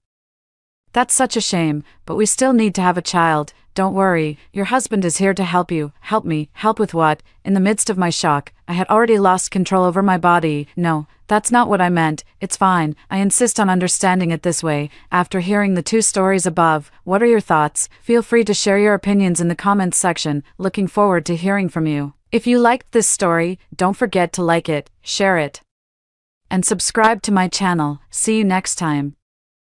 Speaker 1: That's such a shame, but we still need to have a child. Don't worry, your husband is here to help you. Help me. Help with what? In the midst of my shock, I had already lost control over my body. No, That's not what I meant. It's fine. I insist on understanding it this way. After hearing the 2 stories above, what are your thoughts? Feel free to share your opinions in the comments section. Looking forward to hearing from you. If you liked this story, don't forget to like it, share it, and subscribe to my channel. See you next time.